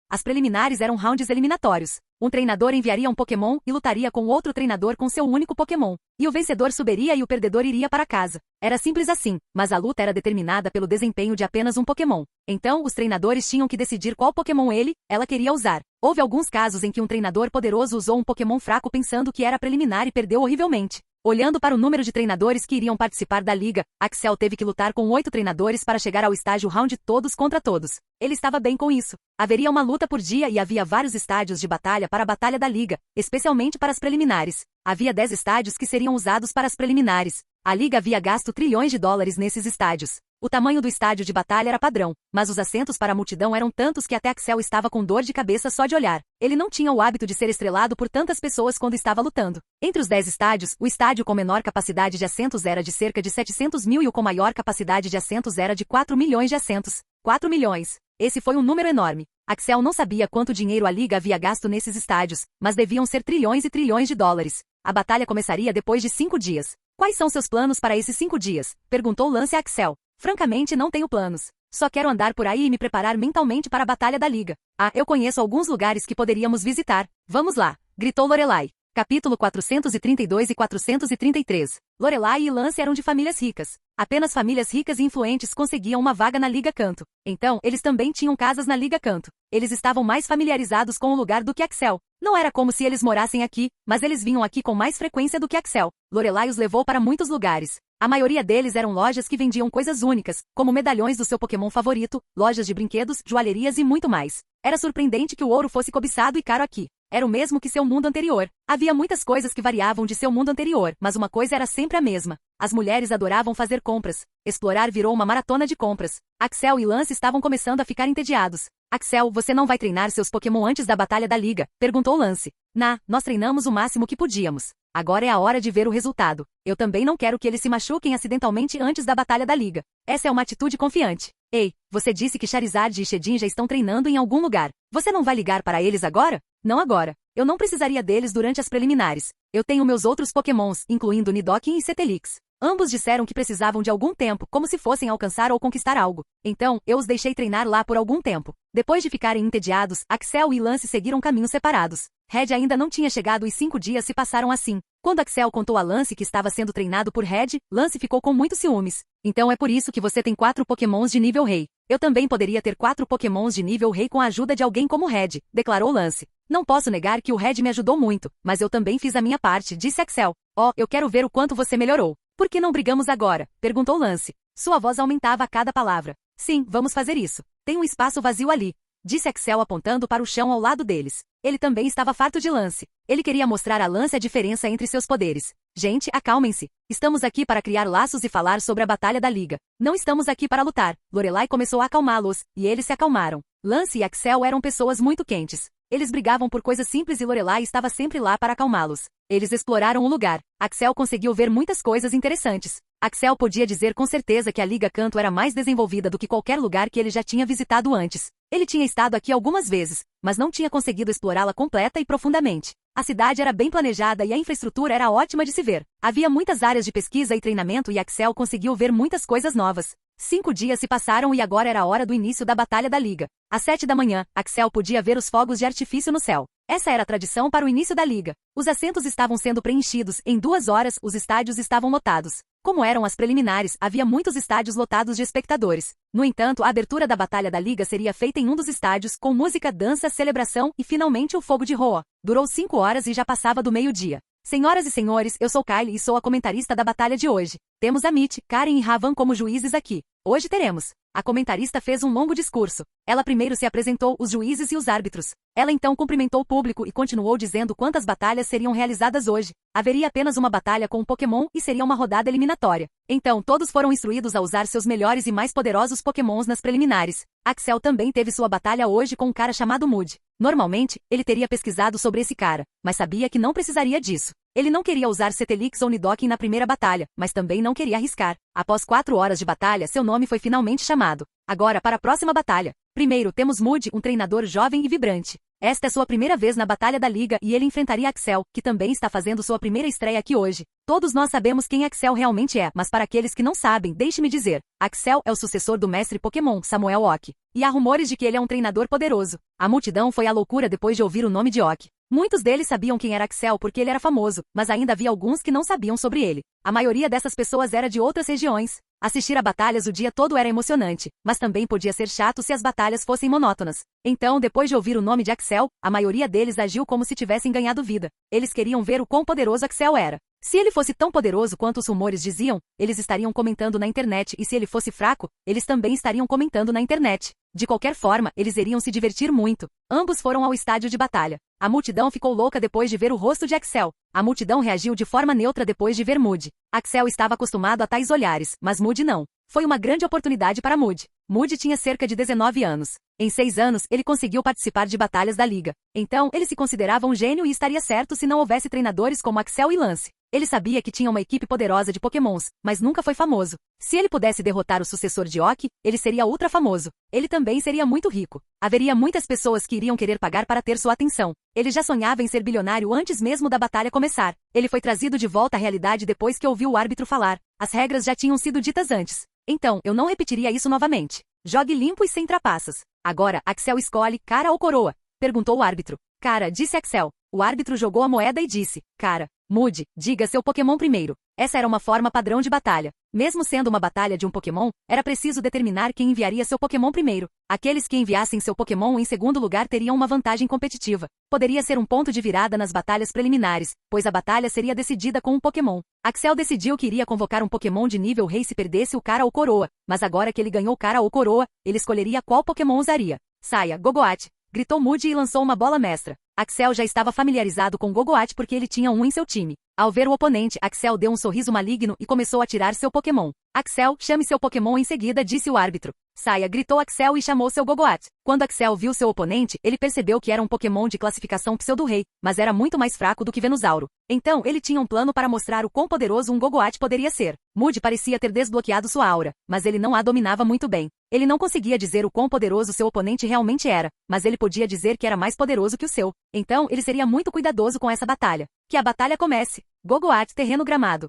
As preliminares eram rounds eliminatórios. Um treinador enviaria um Pokémon e lutaria com outro treinador com seu único Pokémon. E o vencedor subiria e o perdedor iria para casa. Era simples assim, mas a luta era determinada pelo desempenho de apenas um Pokémon. Então, os treinadores tinham que decidir qual Pokémon ela queria usar. Houve alguns casos em que um treinador poderoso usou um Pokémon fraco pensando que era preliminar e perdeu horrivelmente. Olhando para o número de treinadores que iriam participar da liga, Axel teve que lutar com 8 treinadores para chegar ao estágio round todos contra todos. Ele estava bem com isso. Haveria uma luta por dia e havia vários estádios de batalha para a batalha da liga, especialmente para as preliminares. Havia 10 estádios que seriam usados para as preliminares. A liga havia gasto trilhões de dólares nesses estádios. O tamanho do estádio de batalha era padrão, mas os assentos para a multidão eram tantos que até Axel estava com dor de cabeça só de olhar. Ele não tinha o hábito de ser estrelado por tantas pessoas quando estava lutando. Entre os 10 estádios, o estádio com menor capacidade de assentos era de cerca de 700 mil e o com maior capacidade de assentos era de 4 milhões de assentos. 4 milhões. Esse foi um número enorme. Axel não sabia quanto dinheiro a liga havia gasto nesses estádios, mas deviam ser trilhões e trilhões de dólares. A batalha começaria depois de 5 dias. Quais são seus planos para esses 5 dias? Perguntou Lance a Axel. Francamente, não tenho planos. Só quero andar por aí e me preparar mentalmente para a batalha da liga. Ah, eu conheço alguns lugares que poderíamos visitar. Vamos lá! Gritou Lorelai. Capítulo 432 e 433. Lorelai e Lance eram de famílias ricas. Apenas famílias ricas e influentes conseguiam uma vaga na Liga Kanto. Então, eles também tinham casas na Liga Kanto. Eles estavam mais familiarizados com o lugar do que Axel. Não era como se eles morassem aqui, mas eles vinham aqui com mais frequência do que Axel. Lorelai os levou para muitos lugares. A maioria deles eram lojas que vendiam coisas únicas, como medalhões do seu Pokémon favorito, lojas de brinquedos, joalherias e muito mais. Era surpreendente que o ouro fosse cobiçado e caro aqui. Era o mesmo que seu mundo anterior. Havia muitas coisas que variavam de seu mundo anterior, mas uma coisa era sempre a mesma. As mulheres adoravam fazer compras. Explorar virou uma maratona de compras. Axel e Lance estavam começando a ficar entediados. Axel, você não vai treinar seus Pokémon antes da batalha da liga? Perguntou Lance. Nós treinamos o máximo que podíamos. Agora é a hora de ver o resultado. Eu também não quero que eles se machuquem acidentalmente antes da batalha da liga. Essa é uma atitude confiante. Ei, você disse que Charizard e Shedin já estão treinando em algum lugar. Você não vai ligar para eles agora? Não agora. Eu não precisaria deles durante as preliminares. Eu tenho meus outros Pokémons, incluindo Nidoking e Cetelix. Ambos disseram que precisavam de algum tempo, como se fossem alcançar ou conquistar algo. Então, eu os deixei treinar lá por algum tempo. Depois de ficarem entediados, Axel e Lance seguiram caminhos separados. Red ainda não tinha chegado e 5 dias se passaram assim. Quando Axel contou a Lance que estava sendo treinado por Red, Lance ficou com muitos ciúmes. Então é por isso que você tem 4 Pokémons de nível Rei. Eu também poderia ter 4 Pokémons de nível Rei com a ajuda de alguém como Red, declarou Lance. Não posso negar que o Red me ajudou muito, mas eu também fiz a minha parte, disse Axel. Oh, eu quero ver o quanto você melhorou. Por que não brigamos agora? Perguntou Lance. Sua voz aumentava a cada palavra. Sim, vamos fazer isso. Tem um espaço vazio ali, disse Axel apontando para o chão ao lado deles. Ele também estava farto de Lance. Ele queria mostrar a Lance a diferença entre seus poderes. Gente, acalmem-se. Estamos aqui para criar laços e falar sobre a batalha da liga. Não estamos aqui para lutar. Lorelai começou a acalmá-los, e eles se acalmaram. Lance e Axel eram pessoas muito quentes. Eles brigavam por coisas simples e Lorelai estava sempre lá para acalmá-los. Eles exploraram o lugar. Axel conseguiu ver muitas coisas interessantes. Axel podia dizer com certeza que a Liga Kanto era mais desenvolvida do que qualquer lugar que ele já tinha visitado antes. Ele tinha estado aqui algumas vezes, mas não tinha conseguido explorá-la completa e profundamente. A cidade era bem planejada e a infraestrutura era ótima de se ver. Havia muitas áreas de pesquisa e treinamento e Axel conseguiu ver muitas coisas novas. 5 dias se passaram e agora era a hora do início da batalha da liga. Às 7 da manhã, Axel podia ver os fogos de artifício no céu. Essa era a tradição para o início da liga. Os assentos estavam sendo preenchidos, em 2 horas, os estádios estavam lotados. Como eram as preliminares, havia muitos estádios lotados de espectadores. No entanto, a abertura da batalha da liga seria feita em um dos estádios, com música, dança, celebração e finalmente o fogo de Roa. Durou 5 horas e já passava do meio-dia. Senhoras e senhores, eu sou Kylie e sou a comentarista da batalha de hoje. Temos a Mitch, Karen e Ravan como juízes aqui. Hoje teremos. A comentarista fez um longo discurso. Ela primeiro se apresentou os juízes e os árbitros. Ela então cumprimentou o público e continuou dizendo quantas batalhas seriam realizadas hoje. Haveria apenas uma batalha com um Pokémon e seria uma rodada eliminatória. Então todos foram instruídos a usar seus melhores e mais poderosos Pokémons nas preliminares. Axel também teve sua batalha hoje com um cara chamado Mood. Normalmente, ele teria pesquisado sobre esse cara, mas sabia que não precisaria disso. Ele não queria usar Cetelix ou Nidoking na primeira batalha, mas também não queria arriscar. Após 4 horas de batalha, seu nome foi finalmente chamado. Agora para a próxima batalha. Primeiro temos Moody, um treinador jovem e vibrante. Esta é sua primeira vez na batalha da liga e ele enfrentaria Axel, que também está fazendo sua primeira estreia aqui hoje. Todos nós sabemos quem Axel realmente é, mas para aqueles que não sabem, deixe-me dizer. Axel é o sucessor do mestre Pokémon, Samuel Oki. E há rumores de que ele é um treinador poderoso. A multidão foi à loucura depois de ouvir o nome de Oki. Muitos deles sabiam quem era Axel porque ele era famoso, mas ainda havia alguns que não sabiam sobre ele. A maioria dessas pessoas era de outras regiões. Assistir a batalhas o dia todo era emocionante, mas também podia ser chato se as batalhas fossem monótonas. Então, depois de ouvir o nome de Axel, a maioria deles agiu como se tivessem ganhado vida. Eles queriam ver o quão poderoso Axel era. Se ele fosse tão poderoso quanto os rumores diziam, eles estariam comentando na internet, e se ele fosse fraco, eles também estariam comentando na internet. De qualquer forma, eles iriam se divertir muito. Ambos foram ao estádio de batalha. A multidão ficou louca depois de ver o rosto de Axel. A multidão reagiu de forma neutra depois de ver Moody. Axel estava acostumado a tais olhares, mas Moody não. Foi uma grande oportunidade para Moody. Moody tinha cerca de 19 anos. Em 6 anos, ele conseguiu participar de batalhas da liga. Então, ele se considerava um gênio e estaria certo se não houvesse treinadores como Axel e Lance. Ele sabia que tinha uma equipe poderosa de Pokémons, mas nunca foi famoso. Se ele pudesse derrotar o sucessor de Oki, ele seria ultra famoso. Ele também seria muito rico. Haveria muitas pessoas que iriam querer pagar para ter sua atenção. Ele já sonhava em ser bilionário antes mesmo da batalha começar. Ele foi trazido de volta à realidade depois que ouviu o árbitro falar. As regras já tinham sido ditas antes. Então, eu não repetiria isso novamente. Jogue limpo e sem trapaças. Agora, Axel escolhe cara ou coroa? Perguntou o árbitro. Cara, disse Axel. O árbitro jogou a moeda e disse, cara. Moody, diga seu Pokémon primeiro. Essa era uma forma padrão de batalha. Mesmo sendo uma batalha de um Pokémon, era preciso determinar quem enviaria seu Pokémon primeiro. Aqueles que enviassem seu Pokémon em segundo lugar teriam uma vantagem competitiva. Poderia ser um ponto de virada nas batalhas preliminares, pois a batalha seria decidida com um Pokémon. Axel decidiu que iria convocar um Pokémon de nível rei se perdesse o cara ou coroa, mas agora que ele ganhou cara ou coroa, ele escolheria qual Pokémon usaria. Saia, Gogoat! Gritou Moody e lançou uma bola mestra. Axel já estava familiarizado com Gogoat porque ele tinha um em seu time. Ao ver o oponente, Axel deu um sorriso maligno e começou a tirar seu Pokémon. Axel, chame seu Pokémon em seguida, disse o árbitro. Saia, gritou Axel e chamou seu Gogoat. Quando Axel viu seu oponente, ele percebeu que era um Pokémon de classificação Pseudo-Rei, mas era muito mais fraco do que Venusauro. Então, ele tinha um plano para mostrar o quão poderoso um Gogoat poderia ser. Moody parecia ter desbloqueado sua aura, mas ele não a dominava muito bem. Ele não conseguia dizer o quão poderoso seu oponente realmente era, mas ele podia dizer que era mais poderoso que o seu. Então, ele seria muito cuidadoso com essa batalha. Que a batalha comece. Gogoat, terreno gramado.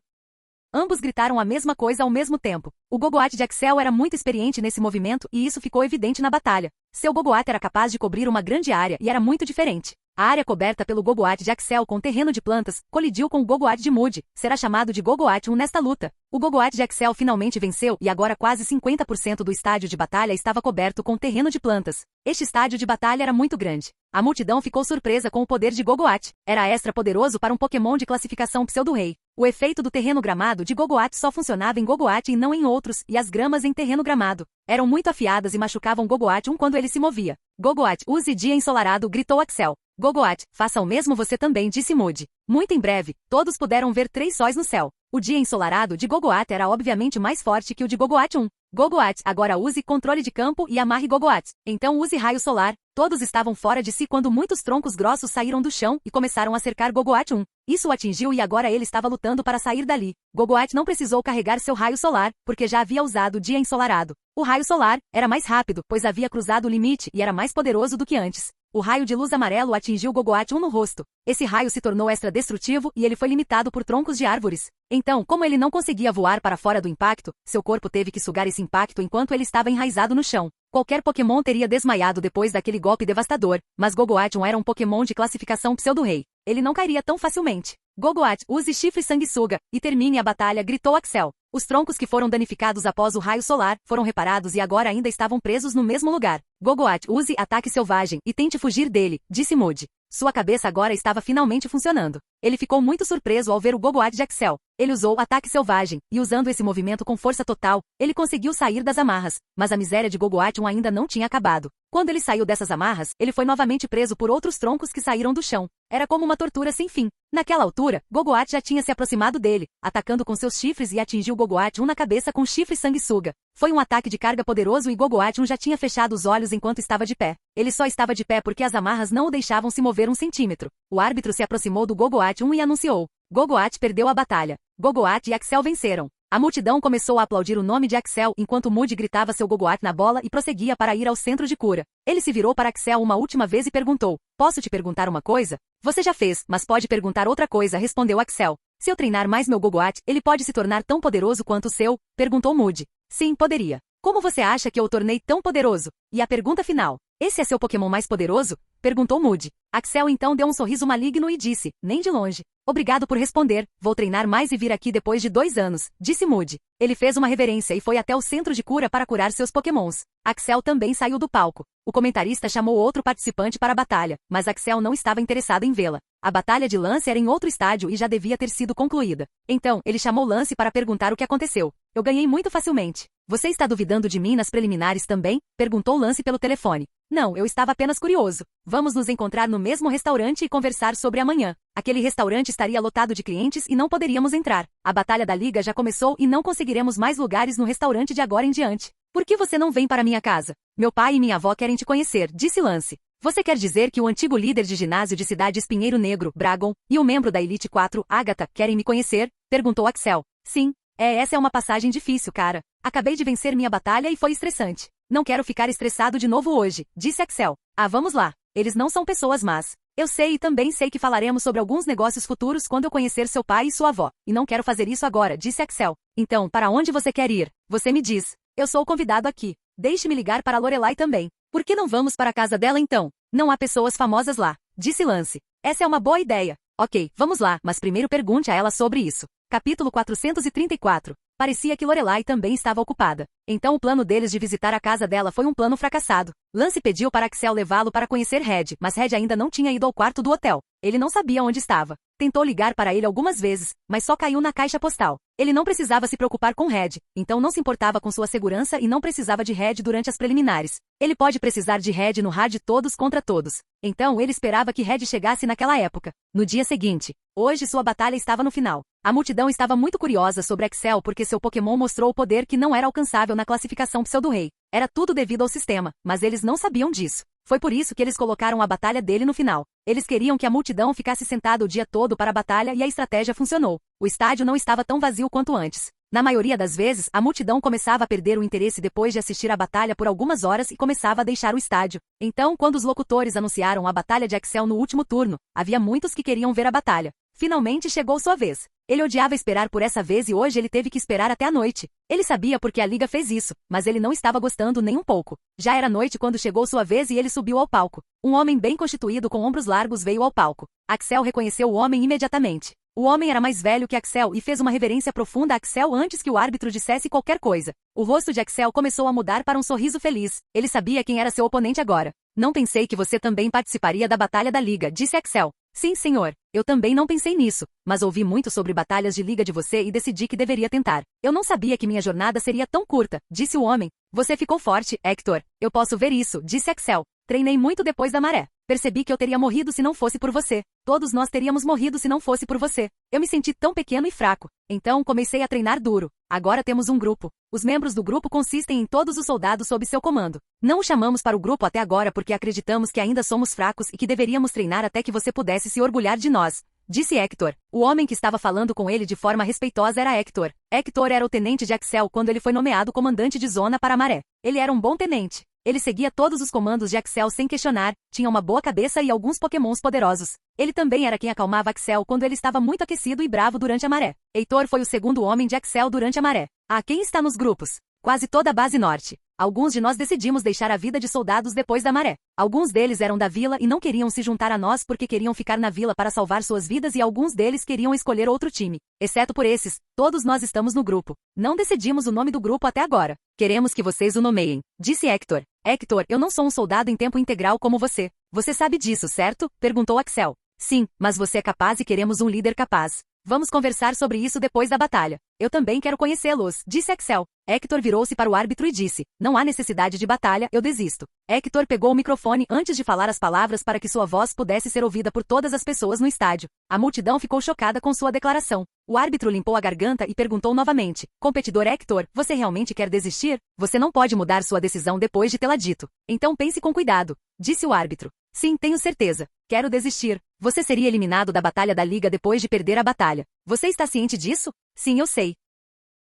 Ambos gritaram a mesma coisa ao mesmo tempo. O Gogoat de Axel era muito experiente nesse movimento e isso ficou evidente na batalha. Seu Gogoat era capaz de cobrir uma grande área e era muito diferente. A área coberta pelo Gogoat de Axel com terreno de plantas colidiu com o Gogoat de Moody. Será chamado de Gogoat 1 nesta luta. O Gogoat de Axel finalmente venceu e agora quase 50% do estádio de batalha estava coberto com terreno de plantas. Este estádio de batalha era muito grande. A multidão ficou surpresa com o poder de Gogoat. Era extra poderoso para um Pokémon de classificação Pseudo-Rei. O efeito do terreno gramado de Gogoat só funcionava em Gogoat e não em outros, e as gramas em terreno gramado eram muito afiadas e machucavam Gogoat 1 quando ele se movia. Gogoat, use dia ensolarado, gritou Axel. Gogoat, faça o mesmo você também, disse Moody. Muito em breve, todos puderam ver 3 sóis no céu. O dia ensolarado de Gogoat era obviamente mais forte que o de Gogoat 1. Gogoat, agora use controle de campo e amarre Gogoat. Então use raio solar. Todos estavam fora de si quando muitos troncos grossos saíram do chão e começaram a cercar Gogoat 1. Isso o atingiu e agora ele estava lutando para sair dali. Gogoat não precisou carregar seu raio solar, porque já havia usado o dia ensolarado. O raio solar era mais rápido, pois havia cruzado o limite e era mais poderoso do que antes. O raio de luz amarelo atingiu Gogoat 1 no rosto. Esse raio se tornou extra destrutivo e ele foi limitado por troncos de árvores. Então, como ele não conseguia voar para fora do impacto, seu corpo teve que sugar esse impacto enquanto ele estava enraizado no chão. Qualquer Pokémon teria desmaiado depois daquele golpe devastador, mas Gogoat 1 era um Pokémon de classificação Pseudo-Rei. Ele não cairia tão facilmente. Gogoat, use chifre sanguessuga e termine a batalha, gritou Axel. Os troncos que foram danificados após o raio solar foram reparados e agora ainda estavam presos no mesmo lugar. Gogoat, use ataque selvagem e tente fugir dele, disse Moody. Sua cabeça agora estava finalmente funcionando. Ele ficou muito surpreso ao ver o Gogoat de Axel. Ele usou o ataque selvagem, e usando esse movimento com força total, ele conseguiu sair das amarras, mas a miséria de Gogoat ainda não tinha acabado. Quando ele saiu dessas amarras, ele foi novamente preso por outros troncos que saíram do chão. Era como uma tortura sem fim. Naquela altura, Gogoat já tinha se aproximado dele, atacando com seus chifres e atingiu Gogoat na cabeça com chifre sanguessuga. Foi um ataque de carga poderoso e Gogoat já tinha fechado os olhos enquanto estava de pé. Ele só estava de pé porque as amarras não o deixavam se mover um centímetro. O árbitro se aproximou do Gogoat e anunciou: Gogoat perdeu a batalha. Gogoat e Axel venceram. A multidão começou a aplaudir o nome de Axel enquanto Moody gritava seu Gogoat na bola e prosseguia para ir ao centro de cura. Ele se virou para Axel uma última vez e perguntou: Posso te perguntar uma coisa? Você já fez, mas pode perguntar outra coisa, respondeu Axel. Se eu treinar mais meu Gogoat, ele pode se tornar tão poderoso quanto o seu? Perguntou Moody. Sim, poderia. Como você acha que eu o tornei tão poderoso? E a pergunta final: esse é seu Pokémon mais poderoso? Perguntou Moody. Axel então deu um sorriso maligno e disse: nem de longe. Obrigado por responder, vou treinar mais e vir aqui depois de 2 anos, disse Moody. Ele fez uma reverência e foi até o centro de cura para curar seus Pokémons. Axel também saiu do palco. O comentarista chamou outro participante para a batalha, mas Axel não estava interessado em vê-la. A batalha de Lance era em outro estádio e já devia ter sido concluída. Então, ele chamou Lance para perguntar o que aconteceu. Eu ganhei muito facilmente. Você está duvidando de mim nas preliminares também? Perguntou Lance pelo telefone. Não, eu estava apenas curioso. Vamos nos encontrar no mesmo restaurante e conversar sobre amanhã. Aquele restaurante estaria lotado de clientes e não poderíamos entrar. A batalha da liga já começou e não conseguiremos mais lugares no restaurante de agora em diante. Por que você não vem para minha casa? Meu pai e minha avó querem te conhecer, disse Lance. Você quer dizer que o antigo líder de ginásio de cidade Espinheiro Negro, Bragon, e o membro da Elite 4, Agatha, querem me conhecer? Perguntou Axel. Sim. Essa é uma passagem difícil, cara. Acabei de vencer minha batalha e foi estressante. Não quero ficar estressado de novo hoje, disse Axel. Ah, vamos lá. Eles não são pessoas más. Eu sei e também sei que falaremos sobre alguns negócios futuros quando eu conhecer seu pai e sua avó. E não quero fazer isso agora, disse Axel. Então, para onde você quer ir? Você me diz. Eu sou o convidado aqui. Deixe-me ligar para a Lorelai também. Por que não vamos para a casa dela então? Não há pessoas famosas lá, disse Lance. Essa é uma boa ideia. Ok, vamos lá, mas primeiro pergunte a ela sobre isso. Capítulo 434. Parecia que Lorelai também estava ocupada. Então o plano deles de visitar a casa dela foi um plano fracassado. Lance pediu para Axel levá-lo para conhecer Red, mas Red ainda não tinha ido ao quarto do hotel. Ele não sabia onde estava. Tentou ligar para ele algumas vezes, mas só caiu na caixa postal. Ele não precisava se preocupar com Red, então não se importava com sua segurança e não precisava de Red durante as preliminares. Ele pode precisar de Red no hard todos contra todos. Então ele esperava que Red chegasse naquela época. No dia seguinte, hoje sua batalha estava no final. A multidão estava muito curiosa sobre Axel porque seu Pokémon mostrou o poder que não era alcançável na classificação Pseudo-Rei. Era tudo devido ao sistema, mas eles não sabiam disso. Foi por isso que eles colocaram a batalha dele no final. Eles queriam que a multidão ficasse sentada o dia todo para a batalha e a estratégia funcionou. O estádio não estava tão vazio quanto antes. Na maioria das vezes, a multidão começava a perder o interesse depois de assistir a batalha por algumas horas e começava a deixar o estádio. Então, quando os locutores anunciaram a batalha de Axel no último turno, havia muitos que queriam ver a batalha. Finalmente chegou sua vez. Ele odiava esperar por essa vez e hoje ele teve que esperar até a noite. Ele sabia porque a liga fez isso, mas ele não estava gostando nem um pouco. Já era noite quando chegou sua vez e ele subiu ao palco. Um homem bem constituído com ombros largos veio ao palco. Axel reconheceu o homem imediatamente. O homem era mais velho que Axel e fez uma reverência profunda a Axel antes que o árbitro dissesse qualquer coisa. O rosto de Axel começou a mudar para um sorriso feliz. Ele sabia quem era seu oponente agora. Não pensei que você também participaria da batalha da liga, disse Axel. Sim, senhor. Eu também não pensei nisso, mas ouvi muito sobre batalhas de liga de você e decidi que deveria tentar. Eu não sabia que minha jornada seria tão curta, disse o homem. Você ficou forte, Hector. Eu posso ver isso, disse Axel. Treinei muito depois da maré. Percebi que eu teria morrido se não fosse por você. Todos nós teríamos morrido se não fosse por você. Eu me senti tão pequeno e fraco. Então comecei a treinar duro. Agora temos um grupo. Os membros do grupo consistem em todos os soldados sob seu comando. Não o chamamos para o grupo até agora porque acreditamos que ainda somos fracos e que deveríamos treinar até que você pudesse se orgulhar de nós, disse Hector. O homem que estava falando com ele de forma respeitosa era Hector. Hector era o tenente de Axel quando ele foi nomeado comandante de zona para a maré. Ele era um bom tenente. Ele seguia todos os comandos de Axel sem questionar, tinha uma boa cabeça e alguns pokémons poderosos. Ele também era quem acalmava Axel quando ele estava muito aquecido e bravo durante a maré. Heitor foi o segundo homem de Axel durante a maré. Quem está nos grupos? Quase toda a base norte. Alguns de nós decidimos deixar a vida de soldados depois da maré. Alguns deles eram da vila e não queriam se juntar a nós porque queriam ficar na vila para salvar suas vidas e alguns deles queriam escolher outro time. Exceto por esses, todos nós estamos no grupo. Não decidimos o nome do grupo até agora. Queremos que vocês o nomeiem, disse Hector. Hector, eu não sou um soldado em tempo integral como você. Você sabe disso, certo? Perguntou Axel. Sim, mas você é capaz e queremos um líder capaz. Vamos conversar sobre isso depois da batalha. Eu também quero conhecê-los, disse Axel. Hector virou-se para o árbitro e disse, não há necessidade de batalha, eu desisto. Hector pegou o microfone antes de falar as palavras para que sua voz pudesse ser ouvida por todas as pessoas no estádio. A multidão ficou chocada com sua declaração. O árbitro limpou a garganta e perguntou novamente, competidor Hector, você realmente quer desistir? Você não pode mudar sua decisão depois de tê-la dito. Então pense com cuidado, disse o árbitro. Sim, tenho certeza. Quero desistir. Você seria eliminado da batalha da liga depois de perder a batalha. Você está ciente disso? Sim, eu sei.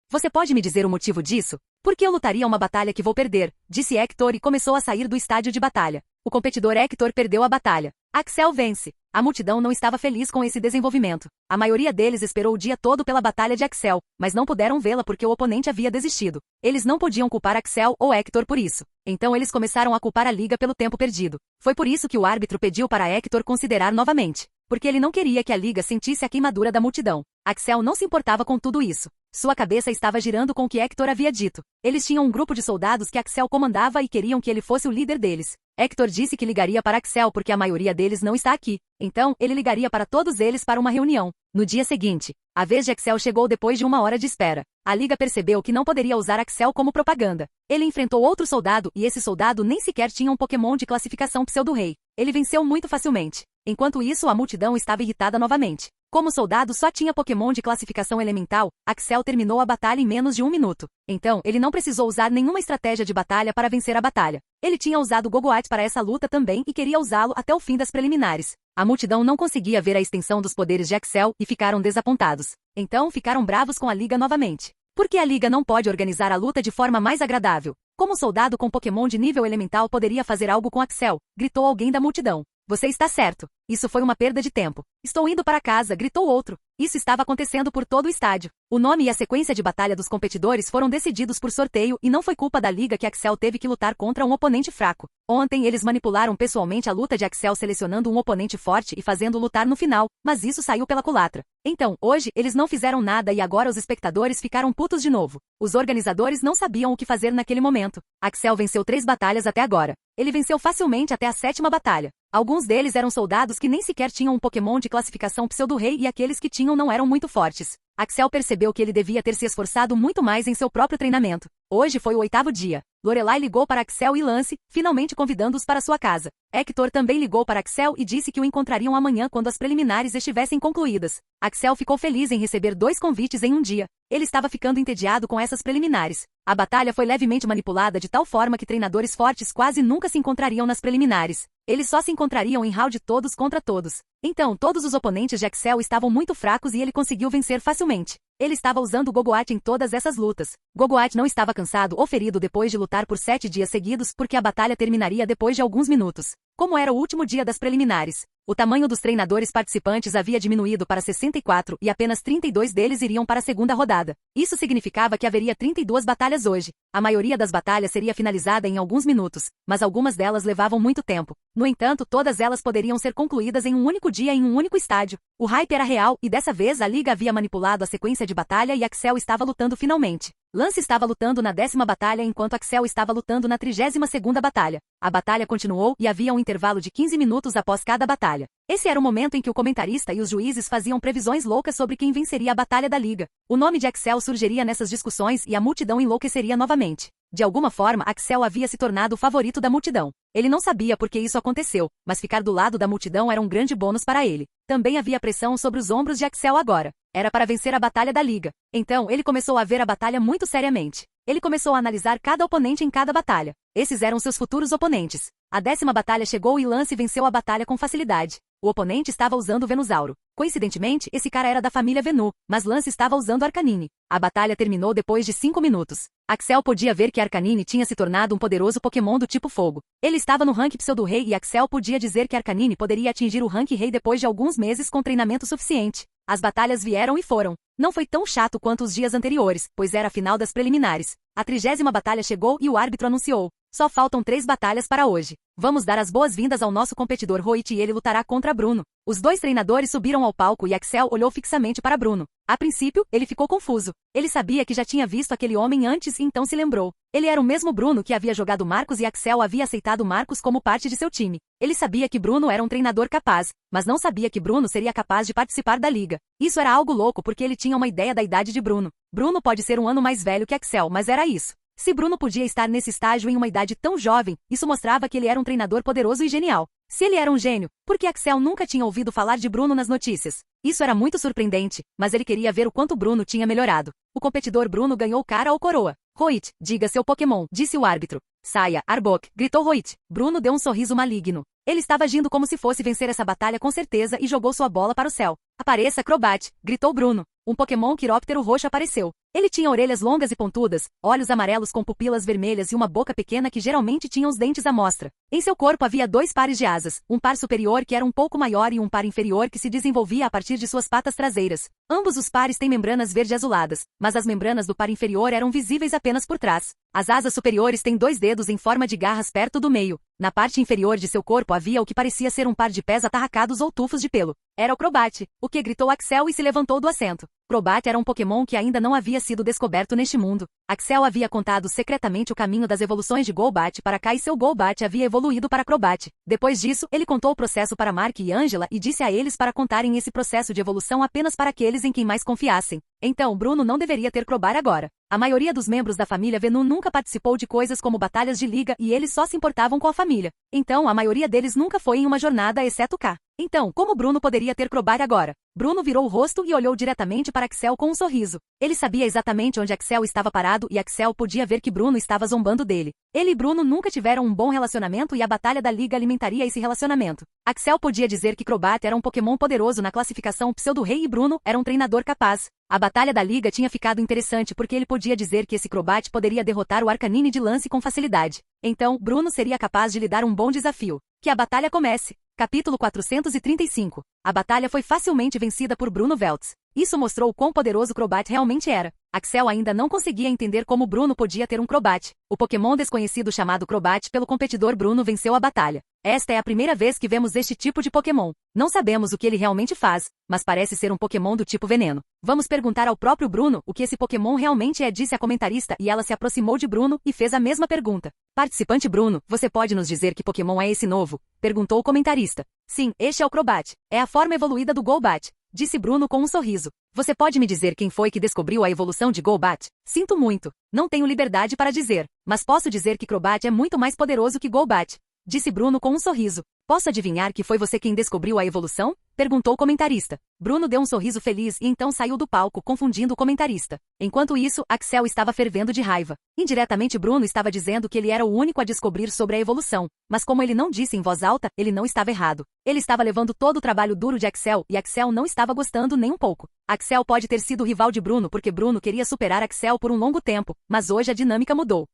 Você pode me dizer o motivo disso? Porque eu lutaria uma batalha que vou perder, disse Hector e começou a sair do estádio de batalha. O competidor Hector perdeu a batalha. Axel vence. A multidão não estava feliz com esse desenvolvimento. A maioria deles esperou o dia todo pela batalha de Axel, mas não puderam vê-la porque o oponente havia desistido. Eles não podiam culpar Axel ou Hector por isso. Então eles começaram a culpar a liga pelo tempo perdido. Foi por isso que o árbitro pediu para Hector considerar novamente. Porque ele não queria que a liga sentisse a queimadura da multidão. Axel não se importava com tudo isso. Sua cabeça estava girando com o que Hector havia dito. Eles tinham um grupo de soldados que Axel comandava e queriam que ele fosse o líder deles. Hector disse que ligaria para Axel porque a maioria deles não está aqui. Então, ele ligaria para todos eles para uma reunião. No dia seguinte, a vez de Axel chegou depois de 1 hora de espera. A liga percebeu que não poderia usar Axel como propaganda. Ele enfrentou outro soldado e esse soldado nem sequer tinha um Pokémon de classificação pseudo-rei. Ele venceu muito facilmente. Enquanto isso, a multidão estava irritada novamente. Como o soldado só tinha Pokémon de classificação elemental, Axel terminou a batalha em menos de 1 minuto. Então, ele não precisou usar nenhuma estratégia de batalha para vencer a batalha. Ele tinha usado Gogoat para essa luta também e queria usá-lo até o fim das preliminares. A multidão não conseguia ver a extensão dos poderes de Axel e ficaram desapontados. Então, ficaram bravos com a liga novamente. Por que a liga não pode organizar a luta de forma mais agradável? Como soldado com Pokémon de nível elemental poderia fazer algo com Axel? Gritou alguém da multidão. Você está certo. Isso foi uma perda de tempo. Estou indo para casa, gritou outro. Isso estava acontecendo por todo o estádio. O nome e a sequência de batalha dos competidores foram decididos por sorteio e não foi culpa da liga que Axel teve que lutar contra um oponente fraco. Ontem eles manipularam pessoalmente a luta de Axel selecionando um oponente forte e fazendo lutar no final, mas isso saiu pela culatra. Então, hoje, eles não fizeram nada e agora os espectadores ficaram putos de novo. Os organizadores não sabiam o que fazer naquele momento. Axel venceu 3 batalhas até agora. Ele venceu facilmente até a 7ª batalha. Alguns deles eram soldados que nem sequer tinham um Pokémon de classificação pseudo-rei e aqueles que tinham não eram muito fortes. Axel percebeu que ele devia ter se esforçado muito mais em seu próprio treinamento. Hoje foi o 8º dia. Lorelai ligou para Axel e Lance, finalmente convidando-os para sua casa. Hector também ligou para Axel e disse que o encontrariam amanhã quando as preliminares estivessem concluídas. Axel ficou feliz em receber 2 convites em um dia. Ele estava ficando entediado com essas preliminares. A batalha foi levemente manipulada de tal forma que treinadores fortes quase nunca se encontrariam nas preliminares. Eles só se encontrariam em round todos contra todos. Então, todos os oponentes de Axel estavam muito fracos e ele conseguiu vencer facilmente. Ele estava usando o Gogoat em todas essas lutas. Gogoat não estava cansado ou ferido depois de lutar por 7 dias seguidos porque a batalha terminaria depois de alguns minutos. Como era o último dia das preliminares, o tamanho dos treinadores participantes havia diminuído para 64 e apenas 32 deles iriam para a segunda rodada. Isso significava que haveria 32 batalhas hoje. A maioria das batalhas seria finalizada em alguns minutos, mas algumas delas levavam muito tempo. No entanto, todas elas poderiam ser concluídas em um único dia em um único estádio. O hype era real e dessa vez a liga havia manipulado a sequência de batalha e Axel estava lutando finalmente. Lance estava lutando na 10ª batalha enquanto Axel estava lutando na 32ª batalha. A batalha continuou e havia um intervalo de 15 minutos após cada batalha. Esse era o momento em que o comentarista e os juízes faziam previsões loucas sobre quem venceria a batalha da liga. O nome de Axel surgiria nessas discussões e a multidão enlouqueceria novamente. De alguma forma, Axel havia se tornado o favorito da multidão. Ele não sabia por que isso aconteceu, mas ficar do lado da multidão era um grande bônus para ele. Também havia pressão sobre os ombros de Axel agora. Era para vencer a batalha da liga. Então, ele começou a ver a batalha muito seriamente. Ele começou a analisar cada oponente em cada batalha. Esses eram seus futuros oponentes. A 10ª batalha chegou e Lance venceu a batalha com facilidade. O oponente estava usando o Venusauro. Coincidentemente, esse cara era da família Venu, mas Lance estava usando Arcanine. A batalha terminou depois de 5 minutos. Axel podia ver que Arcanine tinha se tornado um poderoso Pokémon do tipo fogo. Ele estava no rank Pseudo-Rei e Axel podia dizer que Arcanine poderia atingir o rank Rei depois de alguns meses com treinamento suficiente. As batalhas vieram e foram. Não foi tão chato quanto os dias anteriores, pois era a final das preliminares. A 30ª batalha chegou e o árbitro anunciou: só faltam 3 batalhas para hoje. Vamos dar as boas-vindas ao nosso competidor Rohit e ele lutará contra Bruno. Os 2 treinadores subiram ao palco e Axel olhou fixamente para Bruno. A princípio, ele ficou confuso. Ele sabia que já tinha visto aquele homem antes e então se lembrou. Ele era o mesmo Bruno que havia jogado Marcos e Axel havia aceitado Marcos como parte de seu time. Ele sabia que Bruno era um treinador capaz, mas não sabia que Bruno seria capaz de participar da liga. Isso era algo louco porque ele tinha uma ideia da idade de Bruno. Bruno pode ser um ano mais velho que Axel, mas era isso. Se Bruno podia estar nesse estágio em uma idade tão jovem, isso mostrava que ele era um treinador poderoso e genial. Se ele era um gênio, por que Axel nunca tinha ouvido falar de Bruno nas notícias? Isso era muito surpreendente, mas ele queria ver o quanto Bruno tinha melhorado. O competidor Bruno ganhou cara ou coroa. Rohit, diga seu Pokémon, disse o árbitro. Saia, Arbok, gritou Rohit. Bruno deu um sorriso maligno. Ele estava agindo como se fosse vencer essa batalha com certeza e jogou sua bola para o céu. Apareça, Crobat, gritou Bruno. Um Pokémon quiróptero roxo apareceu. Ele tinha orelhas longas e pontudas, olhos amarelos com pupilas vermelhas e uma boca pequena que geralmente tinha os dentes à mostra. Em seu corpo havia 2 pares de asas, um par superior que era um pouco maior e um par inferior que se desenvolvia a partir de suas patas traseiras. Ambos os pares têm membranas verde-azuladas, mas as membranas do par inferior eram visíveis apenas por trás. As asas superiores têm 2 dedos em forma de garras perto do meio. Na parte inferior de seu corpo havia o que parecia ser um par de pés atarracados ou tufos de pelo. Era o Crobat, o que gritou Axel e se levantou do assento. Crobat era um Pokémon que ainda não havia sido descoberto neste mundo. Axel havia contado secretamente o caminho das evoluções de Golbat para cá e seu Golbat havia evoluído para Crobat. Depois disso, ele contou o processo para Mark e Angela e disse a eles para contarem esse processo de evolução apenas para aqueles em quem mais confiassem. Então, Bruno não deveria ter Crobat agora. A maioria dos membros da família Venom nunca participou de coisas como batalhas de liga e eles só se importavam com a família. Então, a maioria deles nunca foi em uma jornada exceto K. Então, como Bruno poderia ter Crobat agora? Bruno virou o rosto e olhou diretamente para Axel com um sorriso. Ele sabia exatamente onde Axel estava parado e Axel podia ver que Bruno estava zombando dele. Ele e Bruno nunca tiveram um bom relacionamento e a batalha da liga alimentaria esse relacionamento. Axel podia dizer que Crobat era um Pokémon poderoso na classificação Pseudo-Rei e Bruno era um treinador capaz. A batalha da liga tinha ficado interessante porque ele podia dizer que esse Crobat poderia derrotar o Arcanine de lance com facilidade. Então, Bruno seria capaz de lhe dar um bom desafio. Que a batalha comece. Capítulo 435. A batalha foi facilmente vencida por Bruno Veltz. Isso mostrou o quão poderoso Crobat realmente era. Axel ainda não conseguia entender como Bruno podia ter um Crobat. O Pokémon desconhecido chamado Crobat pelo competidor Bruno venceu a batalha. Esta é a primeira vez que vemos este tipo de Pokémon. Não sabemos o que ele realmente faz, mas parece ser um Pokémon do tipo veneno. Vamos perguntar ao próprio Bruno o que esse Pokémon realmente é, disse a comentarista e ela se aproximou de Bruno e fez a mesma pergunta. Participante Bruno, você pode nos dizer que Pokémon é esse novo? Perguntou o comentarista. Sim, este é o Crobat. É a forma evoluída do Golbat, disse Bruno com um sorriso. Você pode me dizer quem foi que descobriu a evolução de Golbat? Sinto muito. Não tenho liberdade para dizer, mas posso dizer que Crobat é muito mais poderoso que Golbat, disse Bruno com um sorriso. Posso adivinhar que foi você quem descobriu a evolução? Perguntou o comentarista. Bruno deu um sorriso feliz e então saiu do palco, confundindo o comentarista. Enquanto isso, Axel estava fervendo de raiva. Indiretamente Bruno estava dizendo que ele era o único a descobrir sobre a evolução, mas como ele não disse em voz alta, ele não estava errado. Ele estava levando todo o trabalho duro de Axel e Axel não estava gostando nem um pouco. Axel pode ter sido o rival de Bruno porque Bruno queria superar Axel por um longo tempo, mas hoje a dinâmica mudou.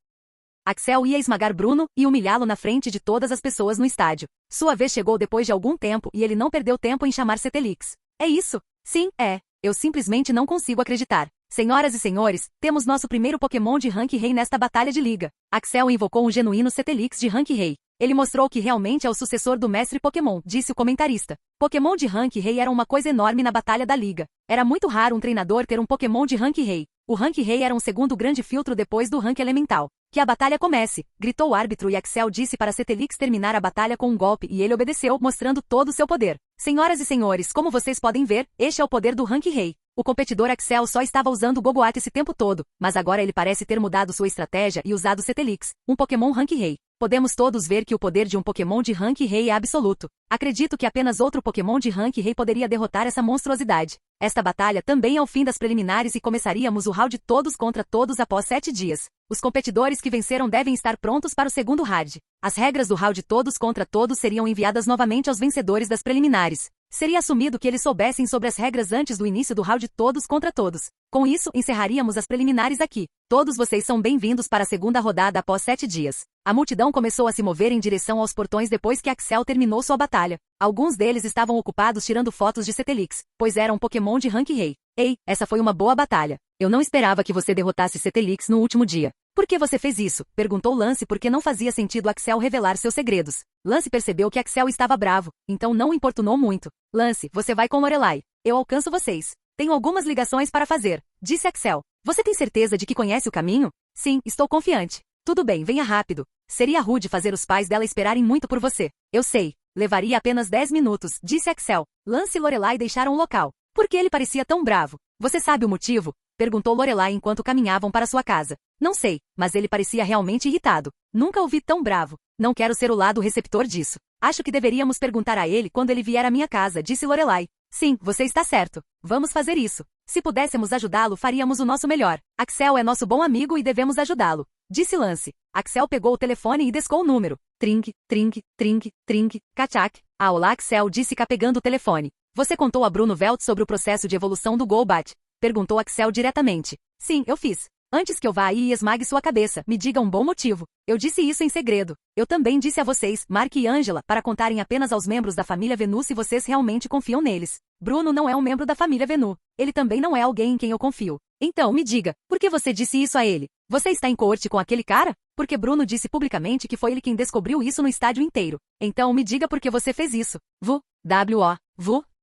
Axel ia esmagar Bruno e humilhá-lo na frente de todas as pessoas no estádio. Sua vez chegou depois de algum tempo e ele não perdeu tempo em chamar Cetelix. É isso? Sim, é. Eu simplesmente não consigo acreditar. Senhoras e senhores, temos nosso primeiro Pokémon de Rank Rei nesta batalha de liga. Axel invocou um genuíno Cetelix de Rank Rei. Ele mostrou que realmente é o sucessor do mestre Pokémon, disse o comentarista. Pokémon de Rank Rei era uma coisa enorme na batalha da liga. Era muito raro um treinador ter um Pokémon de Rank Rei. O Rank Rei era um segundo grande filtro depois do Rank Elemental. Que a batalha comece, gritou o árbitro e Axel disse para Cetelix terminar a batalha com um golpe e ele obedeceu, mostrando todo o seu poder. Senhoras e senhores, como vocês podem ver, este é o poder do Rank Rei. O competidor Axel só estava usando o Gogoat esse tempo todo, mas agora ele parece ter mudado sua estratégia e usado Cetelix, um Pokémon Rank Rei. Podemos todos ver que o poder de um Pokémon de Rank Rei é absoluto. Acredito que apenas outro Pokémon de Rank Rei poderia derrotar essa monstruosidade. Esta batalha também é o fim das preliminares e começaríamos o round todos contra todos após 7 dias. Os competidores que venceram devem estar prontos para o segundo round. As regras do round todos contra todos seriam enviadas novamente aos vencedores das preliminares. Seria assumido que eles soubessem sobre as regras antes do início do round todos contra todos. Com isso, encerraríamos as preliminares aqui. Todos vocês são bem-vindos para a segunda rodada após 7 dias. A multidão começou a se mover em direção aos portões depois que Axel terminou sua batalha. Alguns deles estavam ocupados tirando fotos de Cetelix, pois era um Pokémon de rank rei. Ei, essa foi uma boa batalha. Eu não esperava que você derrotasse Cetelix no último dia. Por que você fez isso? Perguntou Lance porque não fazia sentido Axel revelar seus segredos. Lance percebeu que Axel estava bravo, então não importunou muito. Lance, você vai com Lorelai. Eu alcanço vocês. Tenho algumas ligações para fazer, disse Axel. Você tem certeza de que conhece o caminho? Sim, estou confiante. Tudo bem, venha rápido. Seria rude fazer os pais dela esperarem muito por você. Eu sei. Levaria apenas 10 minutos, disse Axel. Lance e Lorelai deixaram o local. Por que ele parecia tão bravo? Você sabe o motivo? Perguntou Lorelai enquanto caminhavam para sua casa. Não sei, mas ele parecia realmente irritado. Nunca o vi tão bravo. Não quero ser o lado receptor disso. Acho que deveríamos perguntar a ele quando ele vier à minha casa, disse Lorelai. Sim, você está certo. Vamos fazer isso. Se pudéssemos ajudá-lo, faríamos o nosso melhor. Axel é nosso bom amigo e devemos ajudá-lo, disse Lance. Axel pegou o telefone e descou o número. Trinque, trinque, trinque, trinque, cachac. Ah, olá Axel, disse K pegando o telefone. Você contou a Bruno Velt sobre o processo de evolução do Golbat? Perguntou Axel diretamente. Sim, eu fiz. Antes que eu vá aí e esmague sua cabeça, me diga um bom motivo. Eu disse isso em segredo. Eu também disse a vocês, Mark e Angela, para contarem apenas aos membros da família Venu se vocês realmente confiam neles. Bruno não é um membro da família Venu. Ele também não é alguém em quem eu confio. Então, me diga, por que você disse isso a ele? Você está em coorte com aquele cara? Porque Bruno disse publicamente que foi ele quem descobriu isso no estádio inteiro. Então, me diga por que você fez isso. Vu,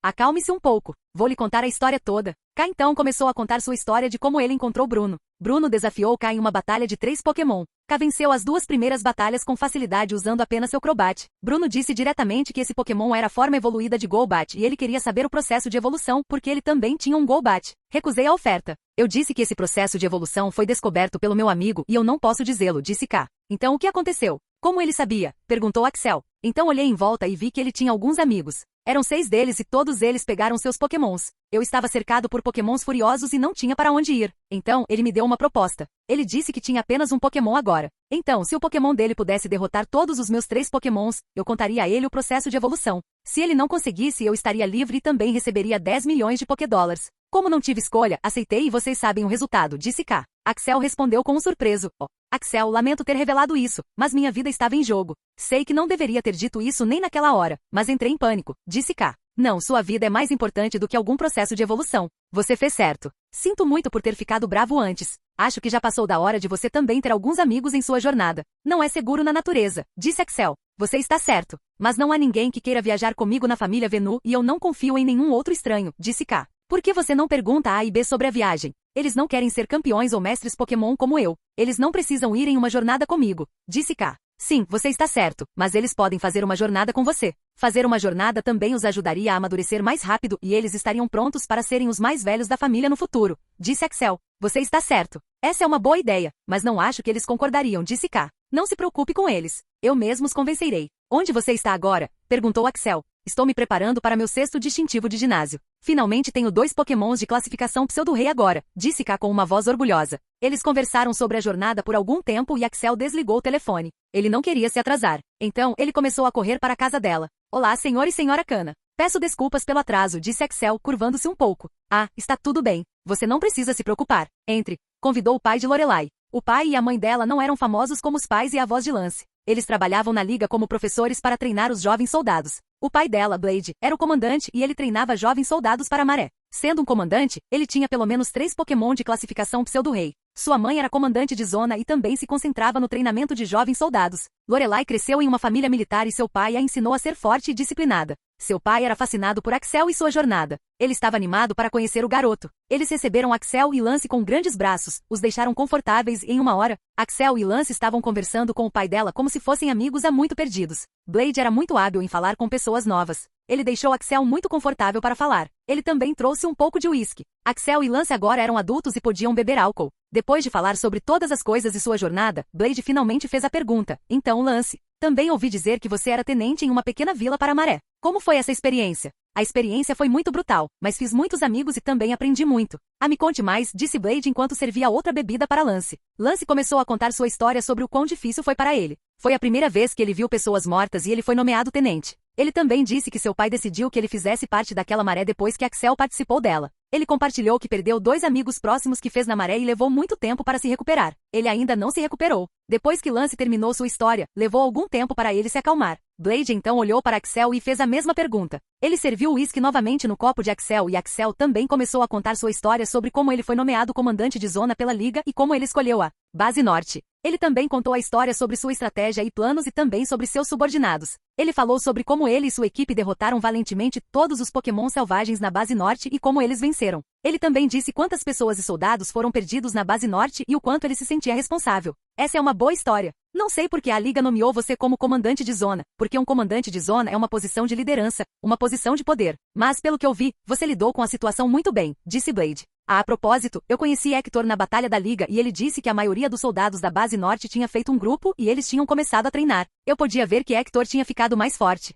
acalme-se um pouco. Vou lhe contar a história toda. K então começou a contar sua história de como ele encontrou Bruno. Bruno desafiou K em uma batalha de 3 Pokémon. K venceu as 2 primeiras batalhas com facilidade usando apenas seu Crobat. Bruno disse diretamente que esse Pokémon era a forma evoluída de Golbat e ele queria saber o processo de evolução porque ele também tinha um Golbat. Recusei a oferta. Eu disse que esse processo de evolução foi descoberto pelo meu amigo e eu não posso dizê-lo, disse K. Então o que aconteceu? Como ele sabia? Perguntou Axel. Então olhei em volta e vi que ele tinha alguns amigos. Eram 6 deles e todos eles pegaram seus Pokémons. Eu estava cercado por Pokémons furiosos e não tinha para onde ir. Então, ele me deu uma proposta. Ele disse que tinha apenas um Pokémon agora. Então, se o Pokémon dele pudesse derrotar todos os meus 3 Pokémons, eu contaria a ele o processo de evolução. Se ele não conseguisse, eu estaria livre e também receberia 10 milhões de Pokédólares. Como não tive escolha, aceitei e vocês sabem o resultado, disse K. Axel respondeu com um surpreso. Oh, Axel, lamento ter revelado isso, mas minha vida estava em jogo. Sei que não deveria ter dito isso nem naquela hora, mas entrei em pânico, disse K. Não, sua vida é mais importante do que algum processo de evolução. Você fez certo. Sinto muito por ter ficado bravo antes. Acho que já passou da hora de você também ter alguns amigos em sua jornada. Não é seguro na natureza, disse Axel. Você está certo. Mas não há ninguém que queira viajar comigo na família Venu e eu não confio em nenhum outro estranho, disse K. Por que você não pergunta a A e B sobre a viagem? Eles não querem ser campeões ou mestres Pokémon como eu. Eles não precisam ir em uma jornada comigo, disse K. Sim, você está certo, mas eles podem fazer uma jornada com você. Fazer uma jornada também os ajudaria a amadurecer mais rápido e eles estariam prontos para serem os mais velhos da família no futuro, disse Axel. Você está certo. Essa é uma boa ideia, mas não acho que eles concordariam, disse K. Não se preocupe com eles. Eu mesmo os convencerei. Onde você está agora? Perguntou Axel. Estou me preparando para meu 6º distintivo de ginásio. Finalmente tenho 2 Pokémons de classificação pseudo-rei agora, disse K com uma voz orgulhosa. Eles conversaram sobre a jornada por algum tempo e Axel desligou o telefone. Ele não queria se atrasar. Então, ele começou a correr para a casa dela. Olá, senhor e senhora Kana. Peço desculpas pelo atraso, disse Axel, curvando-se um pouco. Ah, está tudo bem. Você não precisa se preocupar. Entre, convidou o pai de Lorelai. O pai e a mãe dela não eram famosos como os pais e avós de Lance. Eles trabalhavam na liga como professores para treinar os jovens soldados. O pai dela, Blade, era o comandante e ele treinava jovens soldados para Maré. Sendo um comandante, ele tinha pelo menos 3 Pokémon de classificação pseudo-rei. Sua mãe era comandante de zona e também se concentrava no treinamento de jovens soldados. Lorelai cresceu em uma família militar e seu pai a ensinou a ser forte e disciplinada. Seu pai era fascinado por Axel e sua jornada. Ele estava animado para conhecer o garoto. Eles receberam Axel e Lance com grandes braços, os deixaram confortáveis e em uma hora, Axel e Lance estavam conversando com o pai dela como se fossem amigos há muito perdidos. Blade era muito hábil em falar com pessoas novas. Ele deixou Axel muito confortável para falar. Ele também trouxe um pouco de uísque. Axel e Lance agora eram adultos e podiam beber álcool. Depois de falar sobre todas as coisas e sua jornada, Blade finalmente fez a pergunta. Então, Lance, também ouvi dizer que você era tenente em uma pequena vila para Maré. Como foi essa experiência? A experiência foi muito brutal, mas fiz muitos amigos e também aprendi muito. Ah, me conte mais, disse Blade enquanto servia outra bebida para Lance. Lance começou a contar sua história sobre o quão difícil foi para ele. Foi a primeira vez que ele viu pessoas mortas e ele foi nomeado tenente. Ele também disse que seu pai decidiu que ele fizesse parte daquela maré depois que Axel participou dela. Ele compartilhou que perdeu 2 amigos próximos que fez na maré e levou muito tempo para se recuperar. Ele ainda não se recuperou. Depois que Lance terminou sua história, levou algum tempo para ele se acalmar. Blade então olhou para Axel e fez a mesma pergunta. Ele serviu o uísque novamente no copo de Axel e Axel também começou a contar sua história sobre como ele foi nomeado comandante de zona pela Liga e como ele escolheu a Base Norte. Ele também contou a história sobre sua estratégia e planos e também sobre seus subordinados. Ele falou sobre como ele e sua equipe derrotaram valentemente todos os Pokémon selvagens na Base Norte e como eles venceram. Ele também disse quantas pessoas e soldados foram perdidos na Base Norte e o quanto ele se sentia responsável. Essa é uma boa história. Não sei por que a Liga nomeou você como comandante de zona, porque um comandante de zona é uma posição de liderança, uma posição de poder. Mas pelo que eu vi, você lidou com a situação muito bem, disse Blade. A propósito, eu conheci Hector na Batalha da Liga e ele disse que a maioria dos soldados da Base Norte tinha feito um grupo e eles tinham começado a treinar. Eu podia ver que Hector tinha ficado mais forte.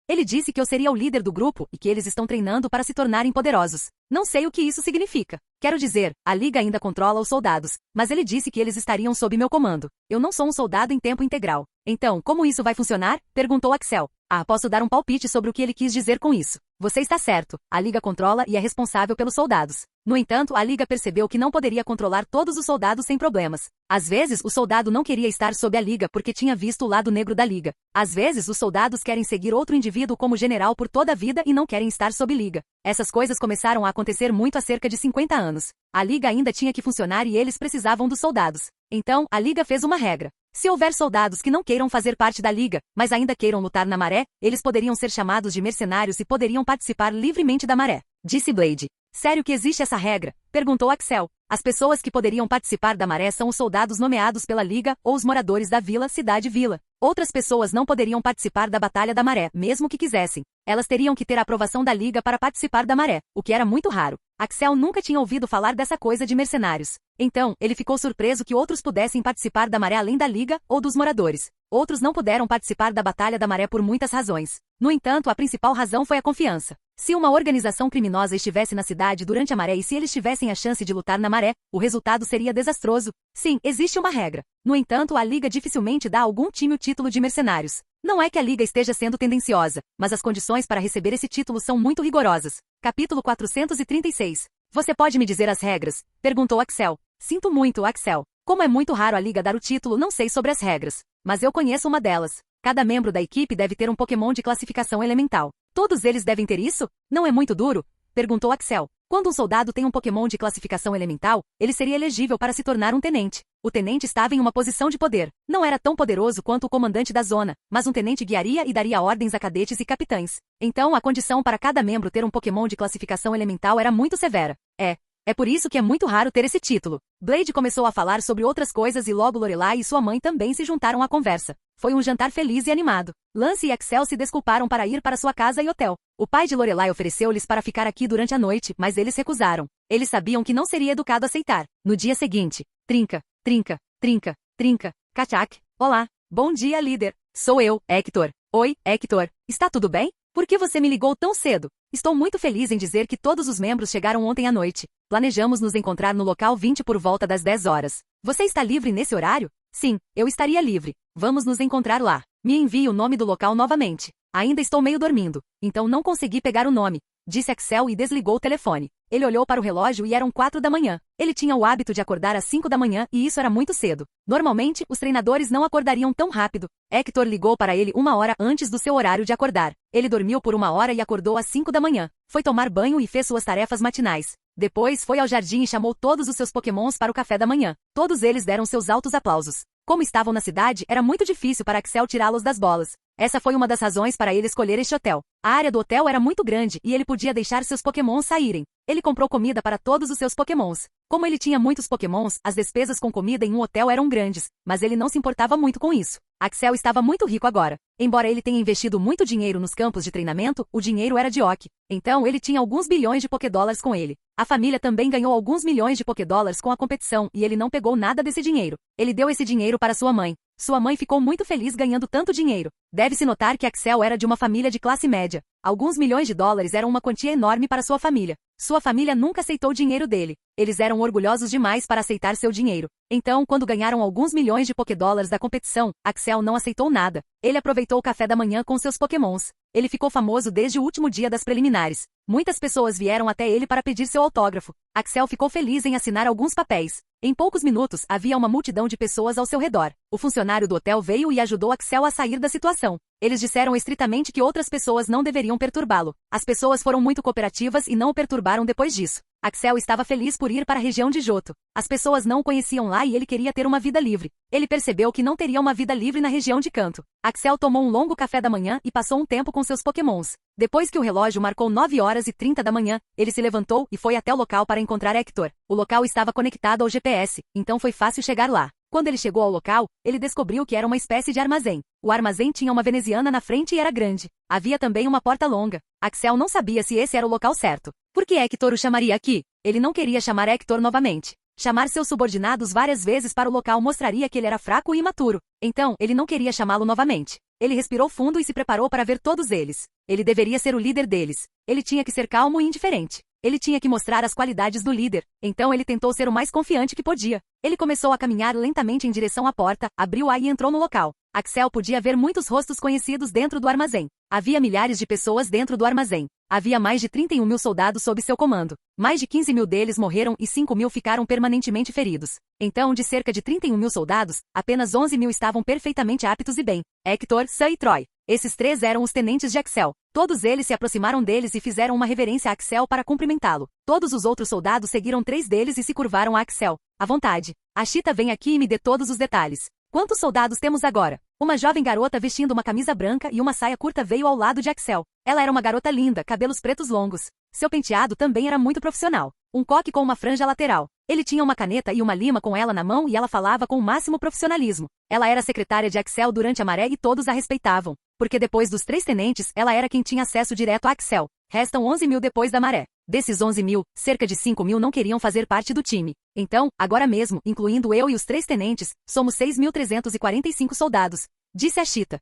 Ele disse que eu seria o líder do grupo e que eles estão treinando para se tornarem poderosos. Não sei o que isso significa. Quero dizer, a Liga ainda controla os soldados, mas ele disse que eles estariam sob meu comando. Eu não sou um soldado em tempo integral. Então, como isso vai funcionar? Perguntou Axel. Posso dar um palpite sobre o que ele quis dizer com isso. Você está certo. A Liga controla e é responsável pelos soldados. No entanto, a Liga percebeu que não poderia controlar todos os soldados sem problemas. Às vezes, o soldado não queria estar sob a Liga porque tinha visto o lado negro da Liga. Às vezes, os soldados querem seguir outro indivíduo como general por toda a vida e não querem estar sob Liga. Essas coisas começaram a acontecer muito há cerca de 50 anos. A Liga ainda tinha que funcionar e eles precisavam dos soldados. Então, a Liga fez uma regra. Se houver soldados que não queiram fazer parte da Liga, mas ainda queiram lutar na maré, eles poderiam ser chamados de mercenários e poderiam participar livremente da maré, disse Blade. Sério que existe essa regra? Perguntou Axel. As pessoas que poderiam participar da maré são os soldados nomeados pela Liga ou os moradores da vila, cidade-vila. Outras pessoas não poderiam participar da Batalha da Maré, mesmo que quisessem. Elas teriam que ter a aprovação da Liga para participar da maré, o que era muito raro. Axel nunca tinha ouvido falar dessa coisa de mercenários. Então, ele ficou surpreso que outros pudessem participar da maré além da Liga ou dos moradores. Outros não puderam participar da Batalha da Maré por muitas razões. No entanto, a principal razão foi a confiança. Se uma organização criminosa estivesse na cidade durante a maré e se eles tivessem a chance de lutar na maré, o resultado seria desastroso. Sim, existe uma regra. No entanto, a Liga dificilmente dá a algum time o título de mercenários. Não é que a Liga esteja sendo tendenciosa, mas as condições para receber esse título são muito rigorosas. Capítulo 436. Você pode me dizer as regras? Perguntou Axel. Sinto muito, Axel. Como é muito raro a Liga dar o título, não sei sobre as regras. Mas eu conheço uma delas. Cada membro da equipe deve ter um Pokémon de classificação elemental. Todos eles devem ter isso? Não é muito duro? Perguntou Axel. Quando um soldado tem um Pokémon de classificação elemental, ele seria elegível para se tornar um tenente. O tenente estava em uma posição de poder. Não era tão poderoso quanto o comandante da zona, mas um tenente guiaria e daria ordens a cadetes e capitães. Então, a condição para cada membro ter um Pokémon de classificação elemental era muito severa. É por isso que é muito raro ter esse título. Blade começou a falar sobre outras coisas e logo Lorelai e sua mãe também se juntaram à conversa. Foi um jantar feliz e animado. Lance e Axel se desculparam para ir para sua casa e hotel. O pai de Lorelai ofereceu-lhes para ficar aqui durante a noite, mas eles recusaram. Eles sabiam que não seria educado aceitar. No dia seguinte, trinca, trinca, trinca, trinca, Kachak. Olá. Bom dia, líder. Sou eu, Hector. Oi, Hector. Está tudo bem? Por que você me ligou tão cedo? Estou muito feliz em dizer que todos os membros chegaram ontem à noite. Planejamos nos encontrar no local 20 por volta das 10 horas. Você está livre nesse horário? Sim, eu estaria livre. Vamos nos encontrar lá. Me envie o nome do local novamente. Ainda estou meio dormindo, então não consegui pegar o nome, disse Axel e desligou o telefone. Ele olhou para o relógio e eram 4 da manhã. Ele tinha o hábito de acordar às 5 da manhã e isso era muito cedo. Normalmente, os treinadores não acordariam tão rápido. Hector ligou para ele 1 hora antes do seu horário de acordar. Ele dormiu por 1 hora e acordou às 5 da manhã. Foi tomar banho e fez suas tarefas matinais. Depois foi ao jardim e chamou todos os seus Pokémons para o café da manhã. Todos eles deram seus altos aplausos. Como estavam na cidade, era muito difícil para Axel tirá-los das bolas. Essa foi uma das razões para ele escolher este hotel. A área do hotel era muito grande e ele podia deixar seus Pokémons saírem. Ele comprou comida para todos os seus Pokémons. Como ele tinha muitos Pokémons, as despesas com comida em um hotel eram grandes, mas ele não se importava muito com isso. Axel estava muito rico agora. Embora ele tenha investido muito dinheiro nos campos de treinamento, o dinheiro era de Ok. Então ele tinha alguns bilhões de Pokédólares com ele. A família também ganhou alguns milhões de Pokédólares com a competição e ele não pegou nada desse dinheiro. Ele deu esse dinheiro para sua mãe. Sua mãe ficou muito feliz ganhando tanto dinheiro. Deve-se notar que Axel era de uma família de classe média. Alguns milhões de dólares eram uma quantia enorme para sua família. Sua família nunca aceitou o dinheiro dele. Eles eram orgulhosos demais para aceitar seu dinheiro. Então, quando ganharam alguns milhões de Pokédólares da competição, Axel não aceitou nada. Ele aproveitou o café da manhã com seus Pokémons. Ele ficou famoso desde o último dia das preliminares. Muitas pessoas vieram até ele para pedir seu autógrafo. Axel ficou feliz em assinar alguns papéis. Em poucos minutos, havia uma multidão de pessoas ao seu redor. O funcionário do hotel veio e ajudou Axel a sair da situação. Eles disseram estritamente que outras pessoas não deveriam perturbá-lo. As pessoas foram muito cooperativas e não o perturbaram depois disso. Axel estava feliz por ir para a região de Johto. As pessoas não o conheciam lá e ele queria ter uma vida livre. Ele percebeu que não teria uma vida livre na região de Kanto. Axel tomou um longo café da manhã e passou um tempo com seus Pokémons. Depois que o relógio marcou 9h30 da manhã, ele se levantou e foi até o local para encontrar Hector. O local estava conectado ao GPS, então foi fácil chegar lá. Quando ele chegou ao local, ele descobriu que era uma espécie de armazém. O armazém tinha uma veneziana na frente e era grande. Havia também uma porta longa. Axel não sabia se esse era o local certo. Por que Hector o chamaria aqui? Ele não queria chamar Hector novamente. Chamar seus subordinados várias vezes para o local mostraria que ele era fraco e imaturo. Então, ele não queria chamá-lo novamente. Ele respirou fundo e se preparou para ver todos eles. Ele deveria ser o líder deles. Ele tinha que ser calmo e indiferente. Ele tinha que mostrar as qualidades do líder. Então ele tentou ser o mais confiante que podia. Ele começou a caminhar lentamente em direção à porta, abriu-a e entrou no local. Axel podia ver muitos rostos conhecidos dentro do armazém. Havia milhares de pessoas dentro do armazém. Havia mais de 31 mil soldados sob seu comando. Mais de 15 mil deles morreram e 5 mil ficaram permanentemente feridos. Então, de cerca de 31 mil soldados, apenas 11 mil estavam perfeitamente aptos e bem. Hector, Sam e Troy. Esses três eram os tenentes de Axel. Todos eles se aproximaram deles e fizeram uma reverência a Axel para cumprimentá-lo. Todos os outros soldados seguiram três deles e se curvaram a Axel. À vontade. Ashita, vem aqui e me dê todos os detalhes. Quantos soldados temos agora? Uma jovem garota vestindo uma camisa branca e uma saia curta veio ao lado de Axel. Ela era uma garota linda, cabelos pretos longos. Seu penteado também era muito profissional. Um coque com uma franja lateral. Ele tinha uma caneta e uma lima com ela na mão e ela falava com o máximo profissionalismo. Ela era secretária de Axel durante a maré e todos a respeitavam. Porque depois dos três tenentes, ela era quem tinha acesso direto a Axel. Restam 11 mil depois da maré. Desses 11 mil, cerca de 5 mil não queriam fazer parte do time. Então, agora mesmo, incluindo eu e os três tenentes, somos 6.345 soldados. Disse Ashita.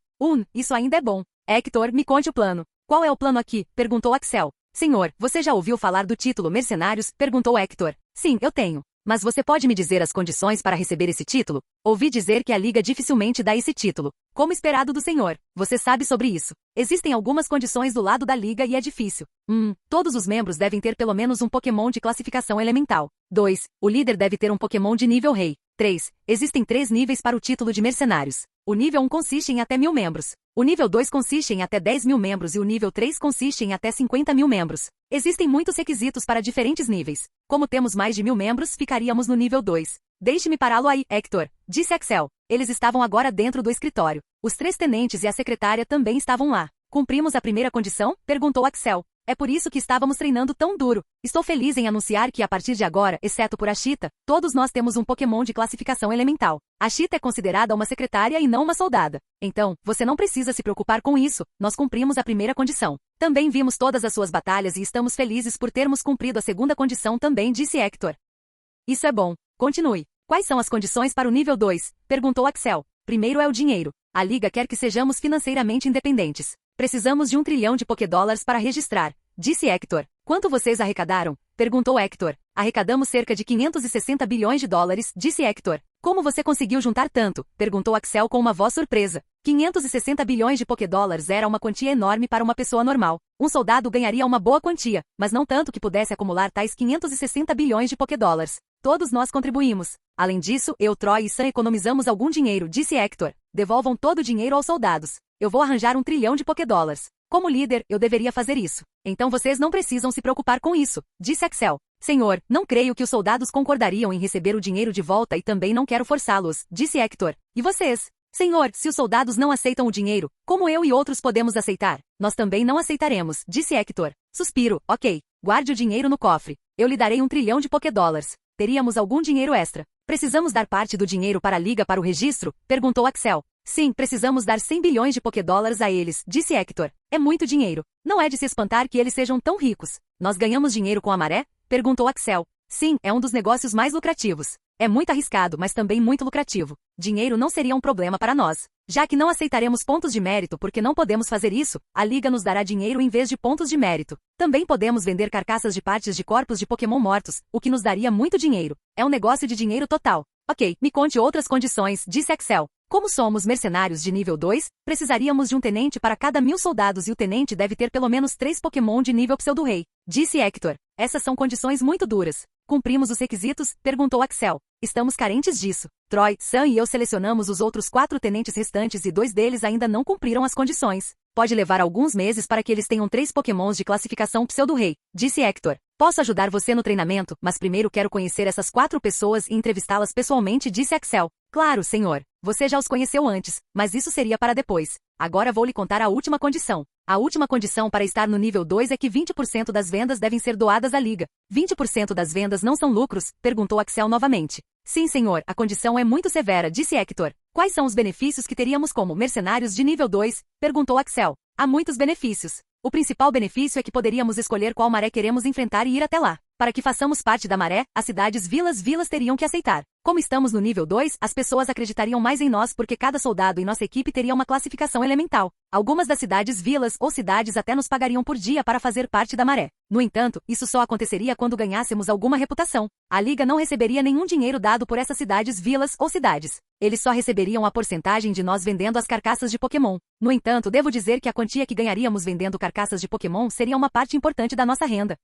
Isso ainda é bom. Hector, me conte o plano. Qual é o plano aqui? Perguntou Axel. Senhor, você já ouviu falar do título Mercenários? Perguntou Hector. Sim, eu tenho. Mas você pode me dizer as condições para receber esse título? Ouvi dizer que a Liga dificilmente dá esse título. Como esperado do senhor. Você sabe sobre isso. Existem algumas condições do lado da Liga e é difícil. Todos os membros devem ter pelo menos um Pokémon de classificação elemental. 2. O líder deve ter um Pokémon de nível rei. 3. Existem 3 níveis para o título de mercenários. O nível 1 consiste em até 1000 membros. O nível 2 consiste em até 10 mil membros e o nível 3 consiste em até 50 mil membros. Existem muitos requisitos para diferentes níveis. Como temos mais de 1000 membros, ficaríamos no nível 2. Deixe-me pará-lo aí, Hector, disse Axel. Eles estavam agora dentro do escritório. Os três tenentes e a secretária também estavam lá. Cumprimos a primeira condição? Perguntou Axel. É por isso que estávamos treinando tão duro. Estou feliz em anunciar que a partir de agora, exceto por Ashita, todos nós temos um Pokémon de classificação elemental. Ashita é considerada uma secretária e não uma soldada. Então, você não precisa se preocupar com isso, nós cumprimos a primeira condição. Também vimos todas as suas batalhas e estamos felizes por termos cumprido a segunda condição também, disse Hector. Isso é bom. Continue. Quais são as condições para o nível 2? Perguntou Axel. Primeiro é o dinheiro. A Liga quer que sejamos financeiramente independentes. Precisamos de 1 trilhão de Pokédólares para registrar, disse Hector. Quanto vocês arrecadaram? Perguntou Hector. Arrecadamos cerca de 560 bilhões de dólares, disse Hector. Como você conseguiu juntar tanto? Perguntou Axel com uma voz surpresa. 560 bilhões de Pokédólares era uma quantia enorme para uma pessoa normal. Um soldado ganharia uma boa quantia, mas não tanto que pudesse acumular tais 560 bilhões de Pokédólares. Todos nós contribuímos. Além disso, eu, Troy e Sam economizamos algum dinheiro, disse Hector. Devolvam todo o dinheiro aos soldados. Eu vou arranjar 1 trilhão de Pokédólares. Como líder, eu deveria fazer isso. Então vocês não precisam se preocupar com isso, disse Axel. Senhor, não creio que os soldados concordariam em receber o dinheiro de volta e também não quero forçá-los, disse Hector. E vocês? Senhor, se os soldados não aceitam o dinheiro, como eu e outros podemos aceitar? Nós também não aceitaremos, disse Hector. Suspiro, ok. Guarde o dinheiro no cofre. Eu lhe darei 1 trilhão de Pokédólares. Teríamos algum dinheiro extra. Precisamos dar parte do dinheiro para a Liga para o registro? Perguntou Axel. Sim, precisamos dar 100 bilhões de Pokédólares a eles, disse Hector. É muito dinheiro. Não é de se espantar que eles sejam tão ricos. Nós ganhamos dinheiro com a maré? Perguntou Axel. Sim, é um dos negócios mais lucrativos. É muito arriscado, mas também muito lucrativo. Dinheiro não seria um problema para nós. Já que não aceitaremos pontos de mérito porque não podemos fazer isso, a Liga nos dará dinheiro em vez de pontos de mérito. Também podemos vender carcaças de partes de corpos de Pokémon mortos, o que nos daria muito dinheiro. É um negócio de dinheiro total. Ok, me conte outras condições, disse Axel. Como somos mercenários de nível 2, precisaríamos de um tenente para cada 1000 soldados e o tenente deve ter pelo menos 3 Pokémon de nível pseudo-rei, disse Hector. Essas são condições muito duras. Cumprimos os requisitos? Perguntou Axel. Estamos carentes disso. Troy, Sam e eu selecionamos os outros 4 tenentes restantes e 2 deles ainda não cumpriram as condições. Pode levar alguns meses para que eles tenham 3 Pokémons de classificação pseudo-rei, disse Hector. Posso ajudar você no treinamento, mas primeiro quero conhecer essas 4 pessoas e entrevistá-las pessoalmente, disse Axel. Claro, senhor. Você já os conheceu antes, mas isso seria para depois. Agora vou lhe contar a última condição. A última condição para estar no nível 2 é que 20% das vendas devem ser doadas à Liga. 20% das vendas não são lucros? Perguntou Axel novamente. Sim, senhor, a condição é muito severa, disse Hector. Quais são os benefícios que teríamos como mercenários de nível 2? Perguntou Axel. Há muitos benefícios. O principal benefício é que poderíamos escolher qual maré queremos enfrentar e ir até lá. Para que façamos parte da maré, as cidades vilas teriam que aceitar. Como estamos no nível 2, as pessoas acreditariam mais em nós porque cada soldado em nossa equipe teria uma classificação elemental. Algumas das cidades vilas ou cidades até nos pagariam por dia para fazer parte da maré. No entanto, isso só aconteceria quando ganhássemos alguma reputação. A Liga não receberia nenhum dinheiro dado por essas cidades vilas ou cidades. Eles só receberiam a porcentagem de nós vendendo as carcaças de Pokémon. No entanto, devo dizer que a quantia que ganharíamos vendendo carcaças de Pokémon seria uma parte importante da nossa renda.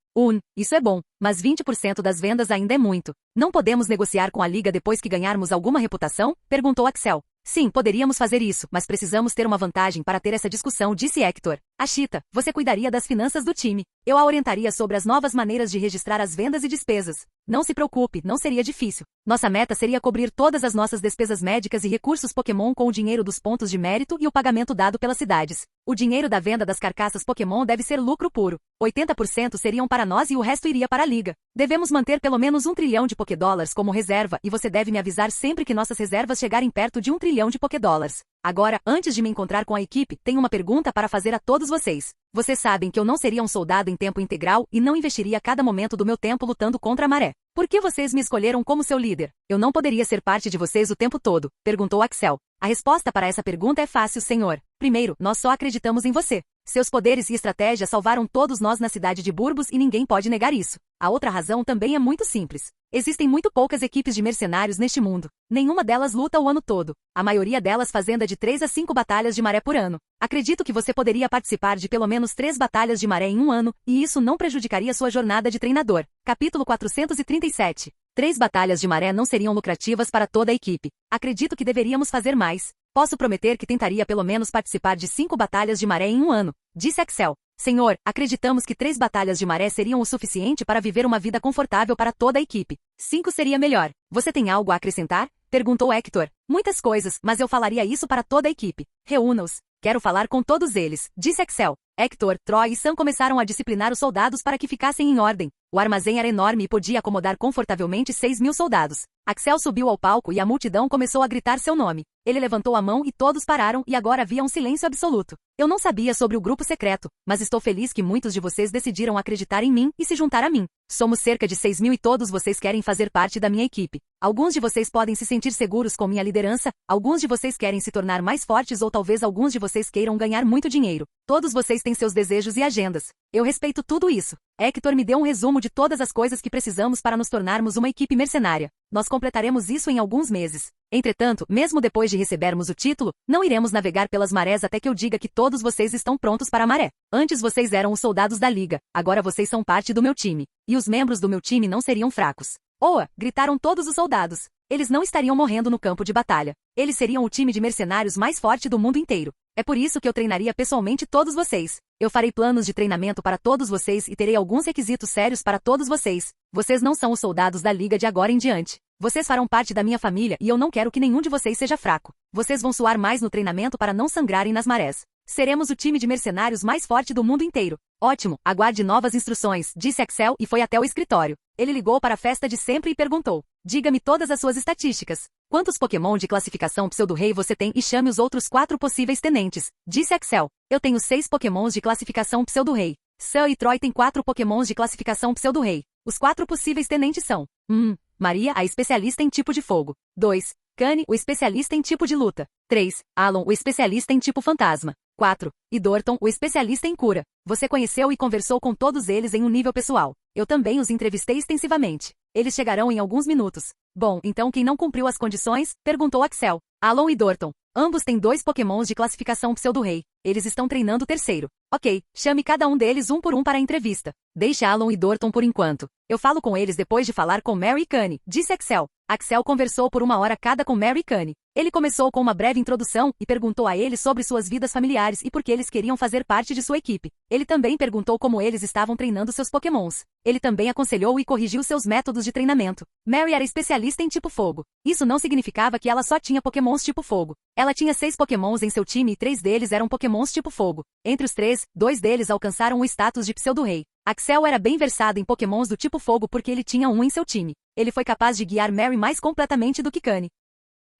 Isso é bom, mas 20% das vendas ainda é muito. Não podemos negociar com a Liga depois que ganharmos alguma reputação? Perguntou Axel. Sim, poderíamos fazer isso, mas precisamos ter uma vantagem para ter essa discussão, disse Hector. Ashita, você cuidaria das finanças do time. Eu a orientaria sobre as novas maneiras de registrar as vendas e despesas. Não se preocupe, não seria difícil. Nossa meta seria cobrir todas as nossas despesas médicas e recursos Pokémon com o dinheiro dos pontos de mérito e o pagamento dado pelas cidades. O dinheiro da venda das carcaças Pokémon deve ser lucro puro. 80% seriam para nós e o resto iria para a Liga. Devemos manter pelo menos 1 trilhão de Pokédólares como reserva e você deve me avisar sempre que nossas reservas chegarem perto de 1 trilhão de Pokédólares. Agora, antes de me encontrar com a equipe, tenho uma pergunta para fazer a todos vocês. Vocês sabem que eu não seria um soldado em tempo integral e não investiria cada momento do meu tempo lutando contra a maré. Por que vocês me escolheram como seu líder? Eu não poderia ser parte de vocês o tempo todo, perguntou Axel. A resposta para essa pergunta é fácil, senhor. Primeiro, nós só acreditamos em você. Seus poderes e estratégia salvaram todos nós na cidade de Burbos e ninguém pode negar isso. A outra razão também é muito simples. Existem muito poucas equipes de mercenários neste mundo. Nenhuma delas luta o ano todo. A maioria delas fazenda de 3 a 5 batalhas de maré por ano. Acredito que você poderia participar de pelo menos 3 batalhas de maré em um ano, e isso não prejudicaria sua jornada de treinador. Capítulo 437. 3 batalhas de maré não seriam lucrativas para toda a equipe. Acredito que deveríamos fazer mais. Posso prometer que tentaria pelo menos participar de 5 batalhas de maré em um ano, disse Axel. Senhor, acreditamos que 3 batalhas de maré seriam o suficiente para viver uma vida confortável para toda a equipe. 5 seria melhor. Você tem algo a acrescentar? Perguntou Hector. Muitas coisas, mas eu falaria isso para toda a equipe. Reúna-os. Quero falar com todos eles, disse Axel. Hector, Troy e Sam começaram a disciplinar os soldados para que ficassem em ordem. O armazém era enorme e podia acomodar confortavelmente 6.000 soldados. Axel subiu ao palco e a multidão começou a gritar seu nome. Ele levantou a mão e todos pararam e agora havia um silêncio absoluto. Eu não sabia sobre o grupo secreto, mas estou feliz que muitos de vocês decidiram acreditar em mim e se juntar a mim. Somos cerca de 6.000 e todos vocês querem fazer parte da minha equipe. Alguns de vocês podem se sentir seguros com minha liderança, alguns de vocês querem se tornar mais fortes ou talvez alguns de vocês queiram ganhar muito dinheiro. Todos vocês têm seus desejos e agendas. Eu respeito tudo isso. Hector me deu um resumo de todas as coisas que precisamos para nos tornarmos uma equipe mercenária. Nós completaremos isso em alguns meses. Entretanto, mesmo depois de recebermos o título, não iremos navegar pelas marés até que eu diga que todos vocês estão prontos para a maré. Antes vocês eram os soldados da Liga, agora vocês são parte do meu time. E os membros do meu time não seriam fracos. Oa! Gritaram todos os soldados. Eles não estariam morrendo no campo de batalha. Eles seriam o time de mercenários mais forte do mundo inteiro. É por isso que eu treinaria pessoalmente todos vocês. Eu farei planos de treinamento para todos vocês e terei alguns requisitos sérios para todos vocês. Vocês não são os soldados da Liga de agora em diante. Vocês farão parte da minha família e eu não quero que nenhum de vocês seja fraco. Vocês vão suar mais no treinamento para não sangrarem nas marés. Seremos o time de mercenários mais forte do mundo inteiro. Ótimo, aguarde novas instruções, disse Axel e foi até o escritório. Ele ligou para a festa de sempre e perguntou. Diga-me todas as suas estatísticas. Quantos Pokémon de classificação pseudo-rei você tem e chame os outros 4 possíveis tenentes, disse Axel. Eu tenho 6 Pokémons de classificação pseudo-rei. Sam e Troy têm 4 Pokémons de classificação pseudo-rei. Os 4 possíveis tenentes são... Maria, a especialista em tipo de fogo. 2. Kanye, o especialista em tipo de luta. 3. Alan, o especialista em tipo fantasma. 4. E Dorton, o especialista em cura. Você conheceu e conversou com todos eles em um nível pessoal. Eu também os entrevistei extensivamente. Eles chegarão em alguns minutos. Bom, então quem não cumpriu as condições? Perguntou Axel. Alan e Dorton. Ambos têm 2 pokémons de classificação pseudo-rei. Eles estão treinando o terceiro. Ok, chame cada um deles um por um para a entrevista. Deixe Alan e Dorton por enquanto. Eu falo com eles depois de falar com Mary e Kanye, disse Axel. Axel conversou por 1 hora cada com Mary e Kanye. Ele começou com uma breve introdução e perguntou a eles sobre suas vidas familiares e por que eles queriam fazer parte de sua equipe. Ele também perguntou como eles estavam treinando seus pokémons. Ele também aconselhou e corrigiu seus métodos de treinamento. Mary era especialista em tipo fogo. Isso não significava que ela só tinha pokémons tipo fogo. Ela tinha 6 pokémons em seu time e 3 deles eram pokémons tipo fogo. Entre os 3, 2 deles alcançaram o status de pseudo-rei. Axel era bem versado em pokémons do tipo fogo porque ele tinha um em seu time. Ele foi capaz de guiar Mary mais completamente do que Kanye.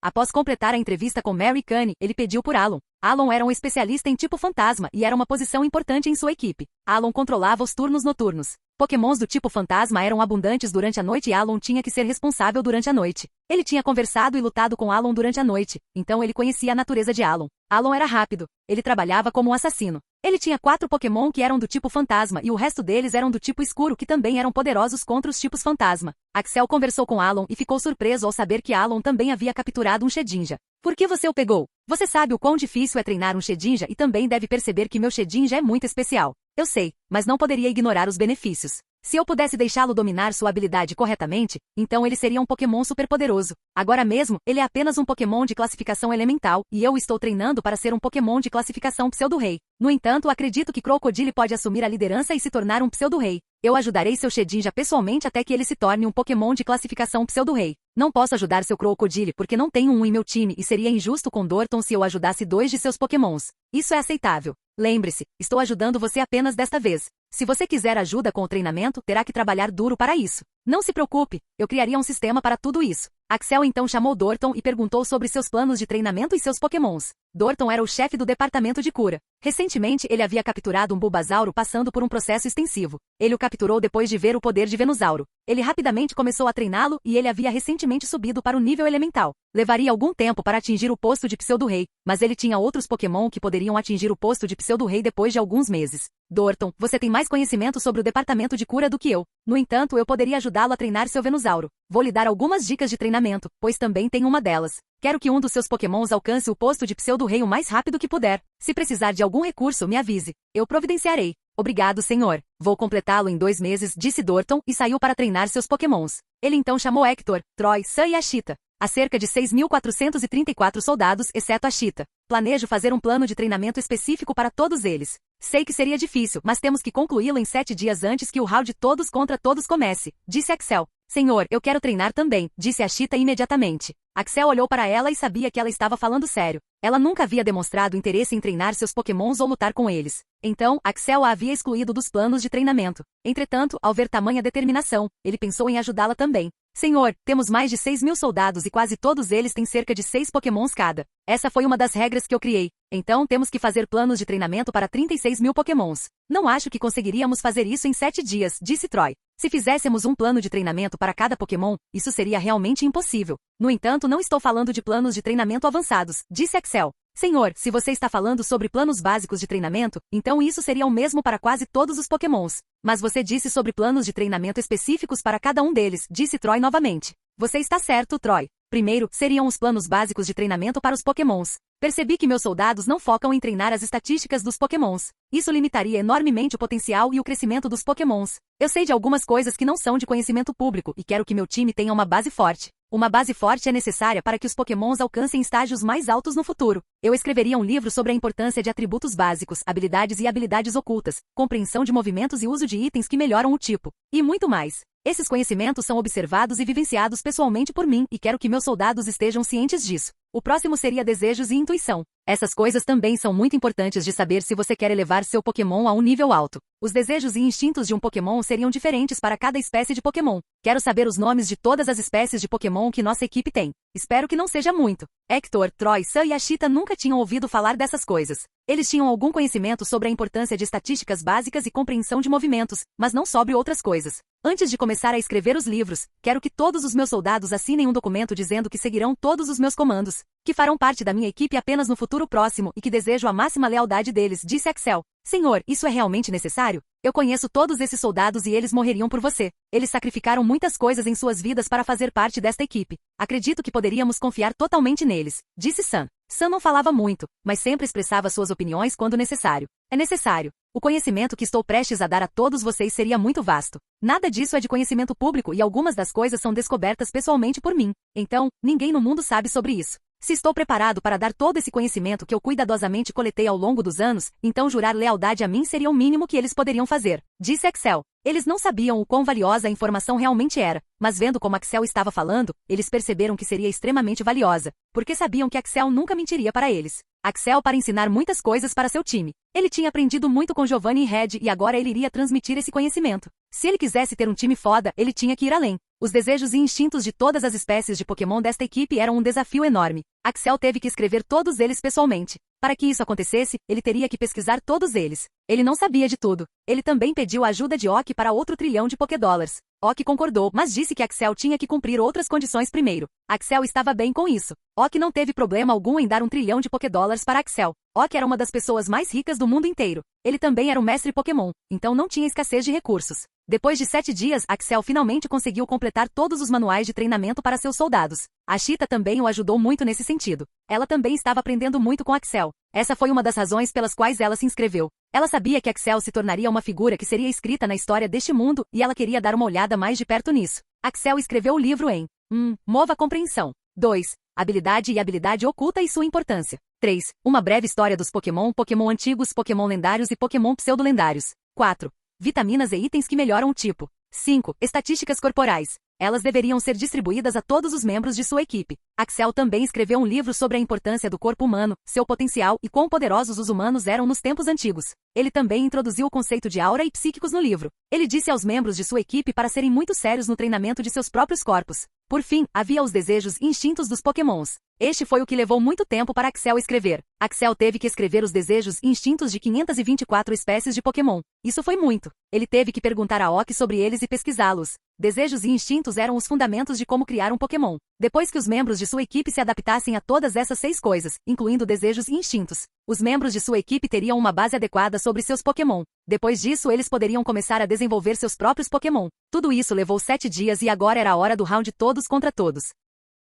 Após completar a entrevista com Mary e Kanye, ele pediu por Alan. Alan era um especialista em tipo fantasma e era uma posição importante em sua equipe. Alan controlava os turnos noturnos. Pokémons do tipo fantasma eram abundantes durante a noite e Alan tinha que ser responsável durante a noite. Ele tinha conversado e lutado com Alan durante a noite, então ele conhecia a natureza de Alan. Alan era rápido. Ele trabalhava como um assassino. Ele tinha 4 Pokémon que eram do tipo fantasma e o resto deles eram do tipo escuro que também eram poderosos contra os tipos fantasma. Axel conversou com Alan e ficou surpreso ao saber que Alan também havia capturado um Shedinja. Por que você o pegou? Você sabe o quão difícil é treinar um Shedinja e também deve perceber que meu Shedinja é muito especial. Eu sei, mas não poderia ignorar os benefícios. Se eu pudesse deixá-lo dominar sua habilidade corretamente, então ele seria um Pokémon superpoderoso. Agora mesmo, ele é apenas um Pokémon de classificação elemental, e eu o estou treinando para ser um Pokémon de classificação pseudo-rei. No entanto, acredito que Crocodile pode assumir a liderança e se tornar um pseudo-rei. Eu ajudarei seu Shedinja pessoalmente até que ele se torne um Pokémon de classificação pseudo-rei. Não posso ajudar seu Crocodile porque não tenho um em meu time e seria injusto com Dorton se eu ajudasse 2 de seus Pokémons. Isso é aceitável. Lembre-se, estou ajudando você apenas desta vez. Se você quiser ajuda com o treinamento, terá que trabalhar duro para isso. Não se preocupe, eu criaria um sistema para tudo isso. Axel então chamou Dorton e perguntou sobre seus planos de treinamento e seus Pokémons. Dorton era o chefe do departamento de cura. Recentemente ele havia capturado um Bulbasauro passando por um processo extensivo. Ele o capturou depois de ver o poder de Venusauro. Ele rapidamente começou a treiná-lo e ele havia recentemente subido para o nível elemental. Levaria algum tempo para atingir o posto de pseudo-rei, mas ele tinha outros Pokémon que poderiam atingir o posto de pseudo-rei depois de alguns meses. Dorton, você tem mais conhecimento sobre o departamento de cura do que eu. No entanto, eu poderia ajudá-lo a treinar seu Venusauro. Vou lhe dar algumas dicas de treinamento, pois também tenho uma delas. Quero que um dos seus Pokémons alcance o posto de pseudo-rei o mais rápido que puder. Se precisar de algum recurso, me avise. Eu providenciarei. Obrigado, senhor. Vou completá-lo em 2 meses, disse Dorton e saiu para treinar seus Pokémons. Ele então chamou Hector, Troy, Sam e Ashita. Há cerca de 6.434 soldados, exceto Ashita. Planejo fazer um plano de treinamento específico para todos eles. Sei que seria difícil, mas temos que concluí-lo em 7 dias antes que o round todos contra todos comece, disse Axel. Senhor, eu quero treinar também, disse Ashita imediatamente. Axel olhou para ela e sabia que ela estava falando sério. Ela nunca havia demonstrado interesse em treinar seus Pokémons ou lutar com eles. Então, Axel a havia excluído dos planos de treinamento. Entretanto, ao ver tamanha determinação, ele pensou em ajudá-la também. Senhor, temos mais de 6.000 soldados e quase todos eles têm cerca de 6 Pokémons cada. Essa foi uma das regras que eu criei. Então temos que fazer planos de treinamento para 36.000 Pokémons. Não acho que conseguiríamos fazer isso em 7 dias, disse Troy. Se fizéssemos um plano de treinamento para cada Pokémon, isso seria realmente impossível. No entanto, não estou falando de planos de treinamento avançados, disse Axel. Senhor, se você está falando sobre planos básicos de treinamento, então isso seria o mesmo para quase todos os Pokémons. Mas você disse sobre planos de treinamento específicos para cada um deles, disse Troy novamente. Você está certo, Troy. Primeiro, seriam os planos básicos de treinamento para os Pokémons. Percebi que meus soldados não focam em treinar as estatísticas dos Pokémons. Isso limitaria enormemente o potencial e o crescimento dos Pokémons. Eu sei de algumas coisas que não são de conhecimento público e quero que meu time tenha uma base forte. Uma base forte é necessária para que os Pokémons alcancem estágios mais altos no futuro. Eu escreveria um livro sobre a importância de atributos básicos, habilidades e habilidades ocultas, compreensão de movimentos e uso de itens que melhoram o tipo. E muito mais. Esses conhecimentos são observados e vivenciados pessoalmente por mim e quero que meus soldados estejam cientes disso. O próximo seria desejos e intuição. Essas coisas também são muito importantes de saber se você quer elevar seu Pokémon a um nível alto. Os desejos e instintos de um Pokémon seriam diferentes para cada espécie de Pokémon. Quero saber os nomes de todas as espécies de Pokémon que nossa equipe tem. Espero que não seja muito. Hector, Troy, Sam e Ashita nunca tinham ouvido falar dessas coisas. Eles tinham algum conhecimento sobre a importância de estatísticas básicas e compreensão de movimentos, mas não sobre outras coisas. Antes de começar a escrever os livros, quero que todos os meus soldados assinem um documento dizendo que seguirão todos os meus comandos, que farão parte da minha equipe apenas no futuro próximo e que desejo a máxima lealdade deles, disse Axel. Senhor, isso é realmente necessário? Eu conheço todos esses soldados e eles morreriam por você. Eles sacrificaram muitas coisas em suas vidas para fazer parte desta equipe. Acredito que poderíamos confiar totalmente neles, disse Sam. Sam não falava muito, mas sempre expressava suas opiniões quando necessário. É necessário. O conhecimento que estou prestes a dar a todos vocês seria muito vasto. Nada disso é de conhecimento público e algumas das coisas são descobertas pessoalmente por mim. Então, ninguém no mundo sabe sobre isso. Se estou preparado para dar todo esse conhecimento que eu cuidadosamente coletei ao longo dos anos, então jurar lealdade a mim seria o mínimo que eles poderiam fazer, disse Axel. Eles não sabiam o quão valiosa a informação realmente era, mas vendo como Axel estava falando, eles perceberam que seria extremamente valiosa, porque sabiam que Axel nunca mentiria para eles. Axel para ensinar muitas coisas para seu time. Ele tinha aprendido muito com Giovanni e Red e agora ele iria transmitir esse conhecimento. Se ele quisesse ter um time foda, ele tinha que ir além. Os desejos e instintos de todas as espécies de Pokémon desta equipe eram um desafio enorme. Axel teve que escrever todos eles pessoalmente. Para que isso acontecesse, ele teria que pesquisar todos eles. Ele não sabia de tudo. Ele também pediu a ajuda de Ok para outro trilhão de Pokédólares. Ok concordou, mas disse que Axel tinha que cumprir outras condições primeiro. Axel estava bem com isso. Ok não teve problema algum em dar 1 trilhão de Pokédólares para Axel. Ok era uma das pessoas mais ricas do mundo inteiro. Ele também era um mestre Pokémon, então não tinha escassez de recursos. Depois de 7 dias, Axel finalmente conseguiu completar todos os manuais de treinamento para seus soldados. A Cheetah também o ajudou muito nesse sentido. Ela também estava aprendendo muito com Axel. Essa foi uma das razões pelas quais ela se inscreveu. Ela sabia que Axel se tornaria uma figura que seria escrita na história deste mundo e ela queria dar uma olhada mais de perto nisso. Axel escreveu o livro em 1. Mova a compreensão. 2. Habilidade e habilidade oculta e sua importância. 3. Uma breve história dos Pokémon, Pokémon antigos, Pokémon lendários e Pokémon pseudo-lendários. 4. Vitaminas e itens que melhoram o tipo. 5. Estatísticas corporais. Elas deveriam ser distribuídas a todos os membros de sua equipe. Axel também escreveu um livro sobre a importância do corpo humano, seu potencial e quão poderosos os humanos eram nos tempos antigos. Ele também introduziu o conceito de aura e psíquicos no livro. Ele disse aos membros de sua equipe para serem muito sérios no treinamento de seus próprios corpos. Por fim, havia os desejos e instintos dos Pokémons. Este foi o que levou muito tempo para Axel escrever. Axel teve que escrever os desejos e instintos de 524 espécies de Pokémon. Isso foi muito. Ele teve que perguntar a Ok sobre eles e pesquisá-los. Desejos e instintos eram os fundamentos de como criar um Pokémon. Depois que os membros de sua equipe se adaptassem a todas essas 6 coisas, incluindo desejos e instintos, os membros de sua equipe teriam uma base adequada sobre seus Pokémon. Depois disso, eles poderiam começar a desenvolver seus próprios Pokémon. Tudo isso levou 7 dias e agora era a hora do round todos contra todos.